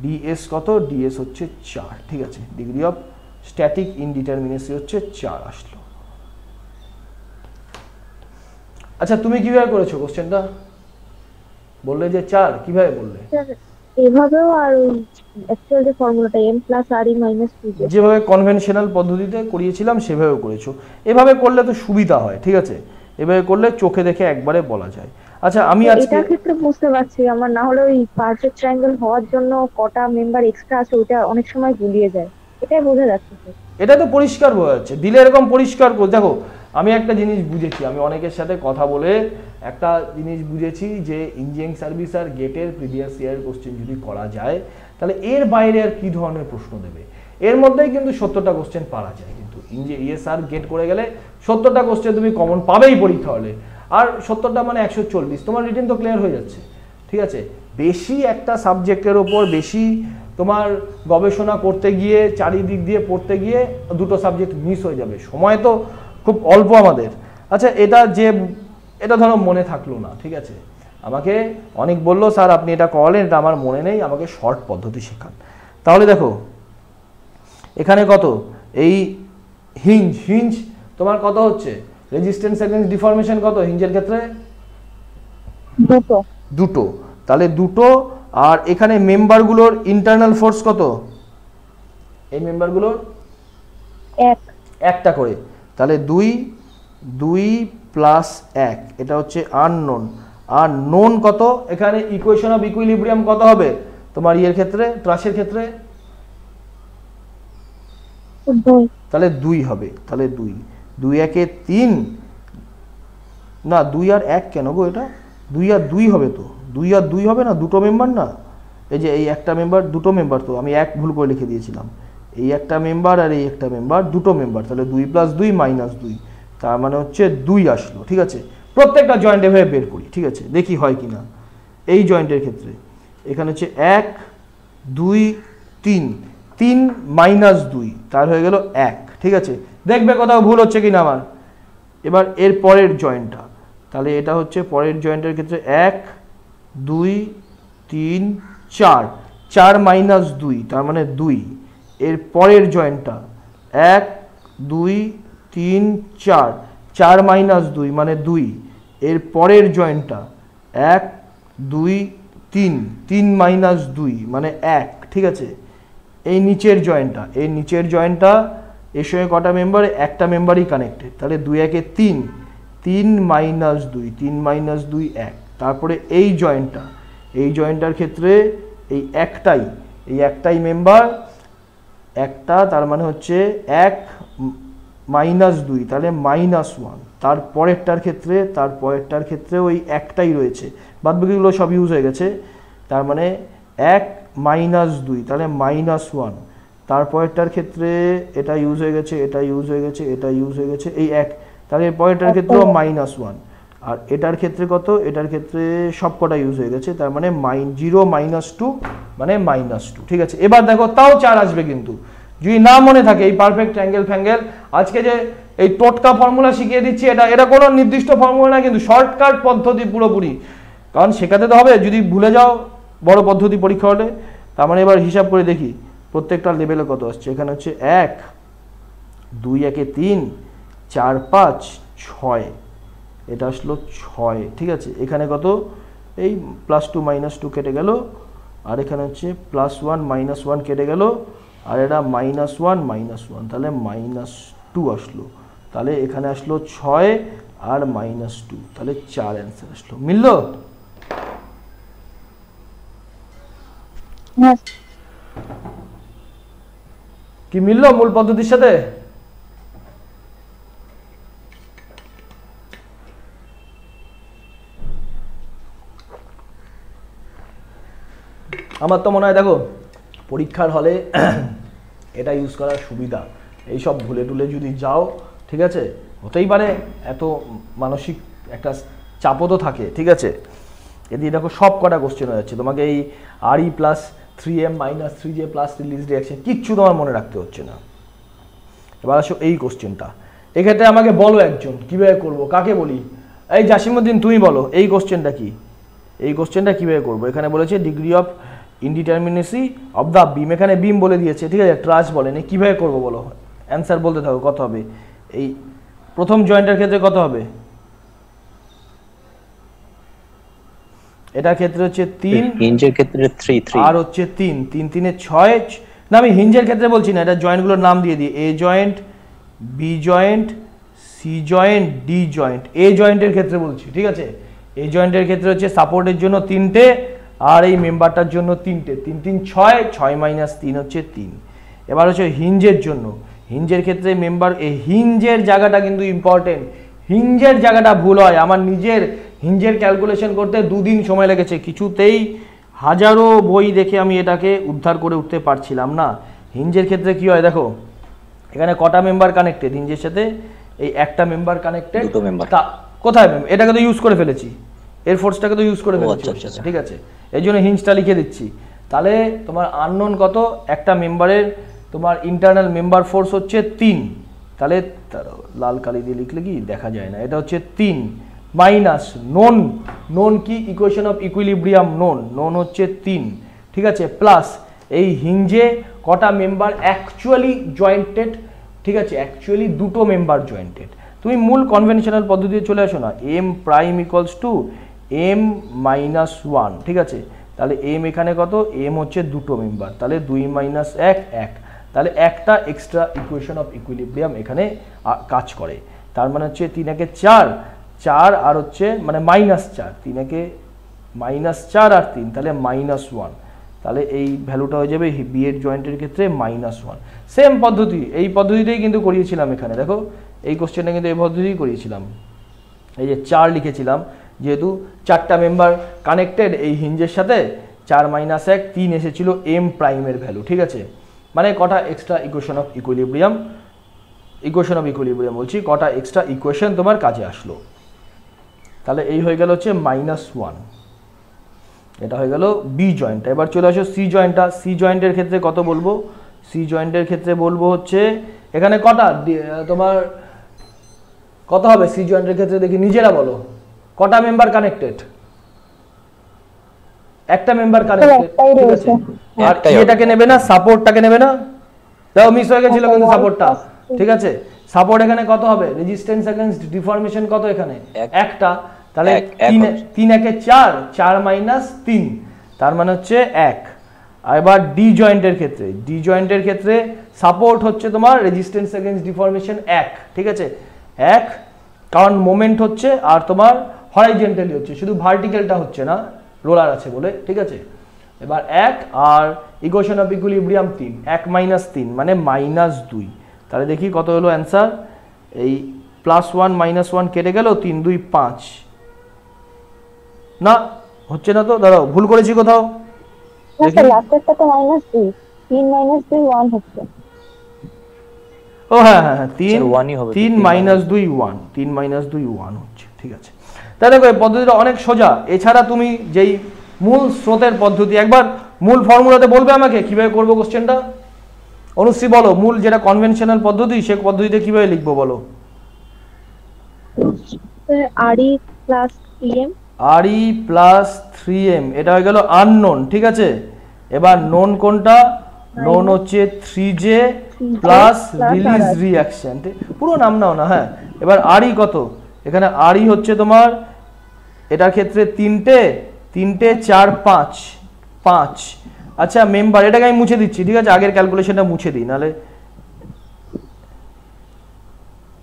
ডিএস কত, ডিএস হচ্ছে 4, ঠিক আছে, ডিগ্রি অফ স্ট্যাটিক ইনডিটারমিনেসি হচ্ছে 4 আসলো। আচ্ছা তুমি কিভাবে করেছো কোশ্চেনটা? বললে যে 4, কিভাবে বললে? এভাবেও আর অ্যাকচুয়াল যে ফর্মুলাটা m + re - 2j যেভাবে কনভেনশনাল পদ্ধতিতে করিয়েছিলাম সেভাবে করেছো। এভাবে করলে তো সুবিধা হয়, ঠিক আছে, এভাবে করলে চোখে দেখে একবারে বলা যায়। আচ্ছা আমি আজকে এটা ক্ষেত্রে বুঝতে পারছি, আমার না হলে ওই পারফেক্ট ট্রায়াঙ্গেল হওয়ার জন্য কটা মেম্বার এক্সট্রা আছে ওটা অনেক সময় গুলিয়ে যায়, এটাই বোঝা যাচ্ছে। এটা তো পরিষ্কার বোঝা যাচ্ছে, দিলে এরকম পরিষ্কার করে দেখো। আমি একটা জিনিস বুঝেছি, আমি অনেকের সাথে কথা বলে একটা জিনিস বুঝেছি যে ইঞ্জিনিয়ারিং সার্ভিস আর গেটের প্রিভিয়াস ইয়ার কোশ্চেন যদি করা যায় তাহলে এর বাইরে আর কি ধরনের প্রশ্ন দেবে, এর মধ্যেই কিন্তু 70টা কোশ্চেন পারা যায়, কিন্তু ইএসআর গেট করে গেলে 70টা কোশ্চেন তুমি কমন পাবেই পরীক্ষা হলে, আর 70টা মানে 140, তোমার রিটেন তো ক্লিয়ার হয়ে যাচ্ছে, ঠিক আছে। বেশি একটা সাবজেক্টের ওপর বেশি তোমার গবেষণা করতে গিয়ে চারিদিক দিয়ে পড়তে গিয়ে দুটো সাবজেক্ট মিস হয়ে যাবে, সময় তো খুব অল্প আমাদের। আচ্ছা এটা ধরো মনে থাকলো না, ঠিক আছে, আমাকে অনেক বললো স্যার আপনি এটা করালেন, এটা আমার মনে নেই, আমাকে শর্ট পদ্ধতি শেখান। তাহলে দেখো এখানে কত, এই হিঞ্জ তোমার কত হচ্ছে, রেজিস্ট্যান্স এগেইনস্ট ডিফর্মেশন কত হিঞ্জের ক্ষেত্রে? দুটো, তাহলে দুটো। আর এখানে মেম্বারগুলোর ইন্টারনাল ফোর্স কত? এই মেম্বারগুলোর একটা করে, তাহলে 2 + 1, এটা হচ্ছে আননোন। আর নোন কত? এখানে ইকুয়েশন অফ ইকুইলিব্রিয়াম কত হবে তোমার ইয়ের ক্ষেত্রে, ট্রাসের ক্ষেত্রে? তাহলে 2 হবে, তাহলে 2 1 3, না 2 আর 1 কেন গো, এটা 2 আর 2 হবে তো, 2 আর 2 হবে না, দুটো মেম্বার না, এই যে এই একটা মেম্বার, দুটো মেম্বার, তো আমি 1 ভুল করে লিখে দিয়েছিলাম, এই একটা মেম্বার আর এই একটা মেম্বার, দুটো মেম্বার, তাহলে 2 + 2 - 2, তার মানে হচ্ছে 2 আসলো। ঠিক আছে, প্রত্যেকটা জয়েন্ট এভাবে বের করি। ঠিক আছে, দেখি হয় কি না। এই জয়েন্টের ক্ষেত্রে এখানে হচ্ছে 1 2 3, 3 মাইনাস 2 তার হয়ে গেল 1। ঠিক আছে, দেখবে কোথাও ভুল হচ্ছে কিনা আমার। এবার এর পরের জয়েন্টটা, তাহলে এটা হচ্ছে পরের জয়েন্টের ক্ষেত্রে 1 2 3 4, 4 মাইনাস 2 তার মানে 2। এর পরের জয়েন্টটা 1 2 3 4, 4 মাইনাস 2 মানে 2। এর পরের জয়েন্টটা 1 2 3, 3 মাইনাস 2 মানে 1। ঠিক আছে, এই নিচের জয়েন্টটা, এই নিচের জয়েন্টটা এর সঙ্গে কটা মেম্বার, একটা মেম্বারই কানেক্টেড, তাহলে 2 1 এ 3, 3 মাইনাস 2, 3 মাইনাস 2 1। তারপরে এই জয়েন্টটা, এই জয়েন্টটার ক্ষেত্রে এই একটাই মেম্বার, একটা, তার মানে হচ্ছে 1 মাইনাস 2 তাহলে -1। তারপরেরটার ক্ষেত্রে ওই একটাই রয়েছে, বাদবাকিগুলো সব ইউজ হয়ে গেছে। তার মানে 1 মাইনাস 2 তাহলে -1। তারপরেরটার ক্ষেত্রে এটা ইউজ হয়ে গেছে, এটা ইউজ হয়ে গেছে, এটা ইউজ হয়ে গেছে, এই 1, তাহলে পরেরটার ক্ষেত্রেও -1। আর এটার ক্ষেত্রে কত, এটার ক্ষেত্রে সবকটা ইউজ হয়ে গেছে, তার মানে 0 -2 মানে -2। ঠিক আছে, এবার দেখো তাও 4 আসবে, কিন্তু যদি না মনে থাকে এই পারফেক্ট অ্যাঙ্গেল ফ্যাঙ্গেল, আজকে যে এই টোটকা ফর্মুলা শিখিয়ে দিচ্ছি, এটা কোনো নির্দিষ্ট ফর্মুলা না, কিন্তু শর্টকাট পদ্ধতি পুরোপুরি, কারণ শেখাতে তো হবে, যদি ভুলে যাও বড় পদ্ধতি পরীক্ষা হলে। তার মানে এবার হিসাব করে দেখি প্রত্যেকটা লেভেলে কত আসছে। এখানে হচ্ছে 1 2 1 এ 3 4 5 6, এটা আসলো 6। ঠিক আছে, এখানে কত, এই +2 -2 কেটে গেল, আর এখানে হচ্ছে +1 -1 কেটে গেল, আর এটা -1 -1, তাহলে -2 আসলো। তাহলে এখানে আসলো 6 আর -2, তাহলে 4 অ্যান্সার আসলো। মিলল কি, মিলল মূল পদ্ধতির সাথে? আমার তো মনে হয় দেখো পরীক্ষার হলে এটা ইউজ করার সুবিধা, এইসব ভুলে টুলে যদি যাও, ঠিক আছে, হতেই পারে এত মানসিক একটা চাপও তো থাকে। ঠিক আছে, এদিকে দেখো সব কটা কোশ্চেন হয়ে যাচ্ছে, তোমাকে এই RE plus 3M minus 3J plus release reaction কিচ্ছু তোমার মনে রাখতে হচ্ছে না। এবার আসো এই কোশ্চেনটা, এক্ষেত্রে আমাকে বলো একজন কীভাবে করবো, কাকে বলি? এই জাসিমউদ্দিন তুমি বলো এই কোশ্চেনটা কি, এই কোশ্চেনটা কীভাবে করবো? এখানে বলেছে ডিগ্রি অফ ইনডিটারমিনেসি অফ দ্য বিম, এখানে বিম বলে দিয়েছে, ঠিক আছে, ট্রাস বলেনি। কীভাবে করবো বলো, অ্যান্সার বলতে থাকো। কত হবে এই প্রথম জয়েন্টের ক্ষেত্রে, কত হবে? এটার ক্ষেত্রে হচ্ছে 3, হিঞ্জের ক্ষেত্রে 3 আর হচ্ছে 3 3 3 এ 6। না, আমি হিঞ্জের ক্ষেত্রে বলছি না, এটা জয়েন্টগুলোর নাম দিয়ে দিই, A joint, B joint, C joint, D joint. A জয়েন্টের ক্ষেত্রে বলছি, ঠিক আছে, এই জয়েন্টের ক্ষেত্রে হচ্ছে সাপোর্টের জন্য 3টে, আর এই মেম্বারটার জন্য 3টে, 3 3 6, 6 - 3 হচ্ছে 3। এবার হচ্ছে হিঞ্জের জন্য, হিঞ্জের ক্ষেত্রে মেম্বার, এই হিঞ্জের জায়গাটা কিন্তু ইম্পর্টেন্ট, হিঞ্জের জায়গাটা ভুল হয়। আমার নিজের হিঞ্জের ক্যালকুলেশন করতে 2 দিন সময় লেগেছে, কিছুতেই হাজারো বই দেখে আমি এটাকে উদ্ধার করে উঠতে পারছিলাম না। হিঞ্জের ক্ষেত্রে কি হয় দেখো, এখানে কটা মেম্বার কানেক্টেড হিঞ্জের সাথে, এই একটা মেম্বার কানেক্টেড, কোথায় এটাকে তো ইউজ করে ফেলেছি, এর ফোর্সটাকে তো ইউজ করে ফেলেছি, ঠিক আছে, এই জন্য হিঞ্জটা লিখে দিচ্ছি। তাহলে তোমার আননোন কত, একটা মেম্বারের তোমার ইন্টারনাল মেম্বার ফোর্স হচ্ছে 3, তাহলে লাল কালি দিয়ে লিখলে কি দেখা যায় না, এটা হচ্ছে 3 মাইনাস নোন কি ইকুয়েশন অফ ইকুইলিব্রিয়াম, নোন হচ্ছে 3, ঠিক আছে, প্লাস এই হিঞ্জে কটা মেম্বার অ্যাকচুয়ালি জয়েন্টেড, ঠিক আছে, অ্যাকচুয়ালি দুটো মেম্বার জয়েন্টেড। তুমি মূল কনভেনশনাল পদ্ধতিতে চলে আসো না, M prime equals to m - 1, ঠিক আছে, তাহলে m এখানে কত, m হচ্ছে দুটো মেম্বার, তাহলে 2 - 1 1, তাহলে একটা এক্সট্রা ইকুয়েশন অফ ইকুইলিব্রিয়াম এখানে কাজ করে। তার মানে হচ্ছে 3 একে 4, 4 আর হচ্ছে মানে -4, 3 একে -4 আর 3, তাহলে -1, তাহলে এই ভ্যালুটা হয়ে যাবে বি এর জয়েন্টের ক্ষেত্রে -1। সেম পদ্ধতি, এই পদ্ধতিতেই কিন্তু করিয়েছিলাম। এখানে দেখো এই কোশ্চেনটা কিন্তু এই পদ্ধতিই করিয়েছিলাম, এই যে 4 লিখেছিলাম, যেহেতু 4টা মেম্বার কানেক্টেড এই হিঞ্জের সাথে, 4 - 1 3 এসেছিল এম প্রাইমের ভ্যালু, ঠিক আছে, মানে কটা extra equation of equilibrium equation of equilibrium বলছি, কটা এক্সট্রা ইকুয়েশন তোমার কাজে আসলো। তাহলে এই হয়ে গেল হচ্ছে -1, এটা হয়ে গেল বি জয়েন্ট। এবার চলে আসো সি জয়েন্টটা। সি জয়েন্টের ক্ষেত্রে কত বলবো? সি জয়েন্টের ক্ষেত্রে বলবো হচ্ছে এখানে কটা তোমার কত হবে সি জয়েন্টের ক্ষেত্রে দেখি, নিজেরা বলো কটা মেম্বার কানেক্টেড? একটা মেম্বার কানেক্টেড, ঠিক আছে। আর এটাকে নেবে না, সাপোর্টটাকে নেবে না, দেখো মিস হয়ে গেছিল কিন্তু সাপোর্টটা, ঠিক আছে। সাপোর্ট এখানে কত হবে? রেজিস্ট্যান্স এগেইনস্ট ডিফর্মেশন কত এখানে? একটা। তাহলে 3 একে 4, 4 - 3, তার মানে হচ্ছে 1। আর এবার ডি জয়েন্টের ক্ষেত্রে, ডি জয়েন্টের ক্ষেত্রে সাপোর্ট হচ্ছে তোমার রেজিস্ট্যান্স এগেইনস্ট ডিফর্মেশন 1, ঠিক আছে, 1, কারণ মোমেন্ট হচ্ছে আর তোমার হরাইজন্টালি হচ্ছে, শুধু ভার্টিক্যালটা হচ্ছে না, রোলার আছে বলে, ঠিক আছে। এবার 1 আর ইকুয়েশন অফ ইকুইলিব্রিয়াম 3, 1 - 3 মানে -2। তাহলে দেখি কত হলো অ্যান্সার। এই +1 -1 কেটে গেল, 3 2 5, না হচ্ছে না তো, দাঁড়াও ভুল করেছি কোথাও। স্যার লাস্টেরটা তো -2, 3 - 2 1 হচ্ছে। ও হ্যাঁ হ্যাঁ 3 -2 1, 3 -2 1 হচ্ছে, ঠিক আছে। তাহলে দেখো এই পদ্ধতিটা অনেক সোজা। এছাড়া তুমি যেই মূল স্রোতের পদ্ধতি, একবার মূল ফর্মুলাতে বলবে আমাকে কিভাবে করবো কোশ্চেনটা? অনুশ্রী বলো, মূল যেটা কনভেনশনাল পদ্ধতি সে পদ্ধতিতে কিভাবে লিখবো বলো? RE + 3M, RE + 3M, এটা হয়ে গেল আননোন, ঠিক আছে। এবার নোন কোনটা? নোন হচ্ছে 3J প্লাস রিলিজ রিঅ্যাকশন, পুরো নাম নাও না, হ্যাঁ। এবার RE কত? এখানে RE হচ্ছে তোমার এটার ক্ষেত্রে 3টে 4 5। আচ্ছা মেম্বার, এটাকে আমি মুছে দিচ্ছি, ঠিক আছে, আগের ক্যালকুলেশনটা মুছে দিই নালে,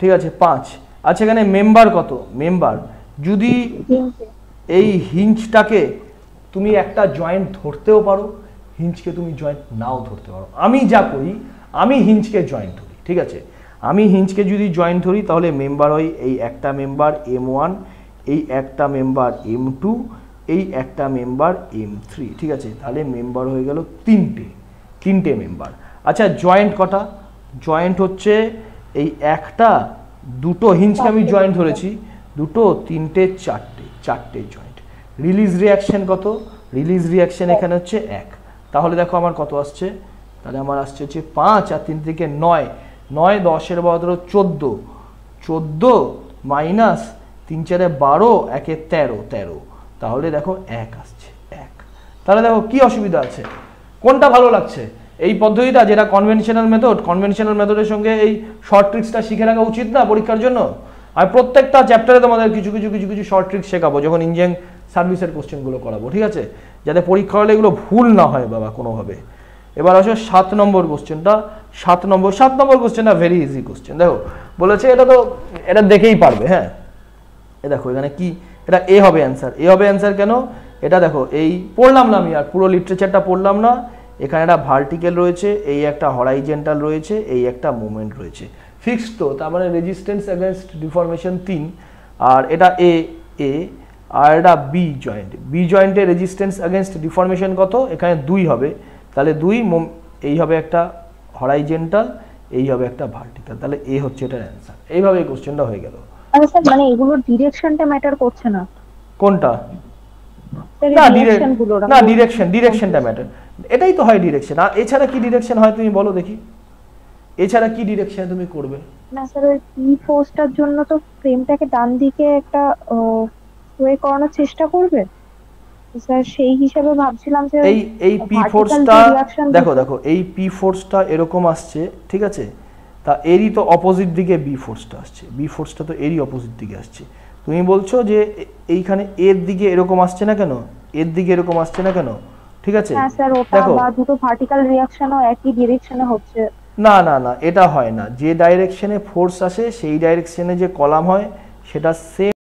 ঠিক আছে 5। আচ্ছা এখানে মেম্বার কত? মেম্বার যদি এই হিঞ্জটাকে তুমি একটা জয়েন্ট ধরতেও পারো, হিঞ্জকে তুমি জয়েন্ট নাও ধরতে পারো। আমি যা করি, আমি হিঞ্জকে জয়েন্ট ধরি, ঠিক আছে। আমি হিঞ্জকে যদি জয়েন্ট ধরি তাহলে মেম্বার হয় এই একটা মেম্বার M1, এই একটা মেম্বার M2, এই একটা মেম্বার M3, ঠিক আছে। তাহলে মেম্বার হয়ে গেল তিনটে মেম্বার। আচ্ছা জয়েন্ট কটা? জয়েন্ট হচ্ছে এই একটা, দুটো হিঞ্জকে আমি জয়েন্ট ধরেছি, দুটো, তিনটে, চারটে জয়েন্ট। রিলিজ রিঅ্যাকশন কত? রিলিজ রিঅ্যাকশন এখানে হচ্ছে 1। তাহলে দেখো আমার কত আসছে, তাহলে আমার আসছে হচ্ছে 5 আর 3 থেকে 9, 9 10 এর 12 14, 14 মাইনাস 3 4 12, 1 13, তাহলে দেখো 1 আসছে 1। তাহলে দেখো কি অসুবিধা আছে? কোনটা ভালো লাগছে? এই পদ্ধতিটা যেটা কনভেনশনাল মেথড, কনভেনশনাল মেথডের সঙ্গে এই শর্ট ট্রিক্সটা শিখে রাখা উচিত না পরীক্ষার জন্য? আর প্রত্যেকটা চ্যাপ্টারে তোমাদের কিছু শর্ট ট্রিক্স শেখাবো যখন ইঞ্জিনিয়ারিং সার্ভিসের কোশ্চেনগুলো করাবো, ঠিক আছে, যাতে পরীক্ষা হলে এগুলো ভুল না হয় বাবা কোনোভাবে। এবার আসো 7 নম্বর কোশ্চেনটা। 7 নম্বর কোশ্চেনটা ভেরি ইজি কোশ্চেন। দেখো বলেছে এটা দেখেই পারবে, হ্যাঁ। এ দেখো এখানে কি, এটা এ হবে অ্যান্সার। এ হবে অ্যান্সার কেন? এটা দেখো এই পড়লাম না আমি, আর পুরো লিটারেচারটা পড়লাম না। এখানে একটা ভার্টিক্যাল রয়েছে, এই একটা হরাইজন্টাল রয়েছে, এই একটা মুভমেন্ট রয়েছে, ফিক্সড তো, তার মানে রেজিস্ট্যান্স এগেইনস্ট ডিফর্মেশন 3। আর এটা এ আর এটা বি জয়েন্ট। বি জয়েন্টে রেজিস্ট্যান্স এগেইনস্ট ডিফর্মেশন কত? এখানে 2 হবে, তাহলে 2, এই হবে একটা হরাইজন্টাল, এই হবে একটা ভার্টিক্যাল, তাহলে এ হচ্ছে এটার অ্যান্সার। এইভাবে এই কোশ্চেনটা হয়ে গেল। আচ্ছা স্যার মানে এগুলোর ডিরেকশনটা ম্যাটার করছে না? কোনটা? না ডিরেকশনটা ম্যাটার, এটাই তো হয় ডিরেকশন। আর এছাড়া কি ডিরেকশন হয় তুমি বলো দেখি, এছাড়া কি ডিরেকশনে তুমি করবে? না স্যার ওই পি ফোর্সটার জন্য তো ফ্রেমটাকে ডান দিকে একটা ওয়ে করানোর চেষ্টা করবে স্যার, সেই হিসাবে ভাবছিলাম যে এই পি ফোর্সটা দেখো এই পি ফোর্সটা এরকম আসছে, ঠিক আছে, তা এরই তো অপোজিট দিকে বি ফোর্সটা আসছে, বি ফোর্সটা তো এরই অপোজিট দিকে আসছে। তুমি বলছো যে এইখানে এর দিকে এরকম আসছে না কেন, এর দিকে এরকম আসছে না কেন, ঠিক আছে। হ্যাঁ স্যার ওটা বা দুটো ভার্টিক্যাল রিঅ্যাকশনও একই ডিরেকশনে হচ্ছে। না এটা হয় না, যে ডাইরেকশনে ফোর্স আসে সেই ডাইরেকশনে যে কলাম হয় সেটা সেম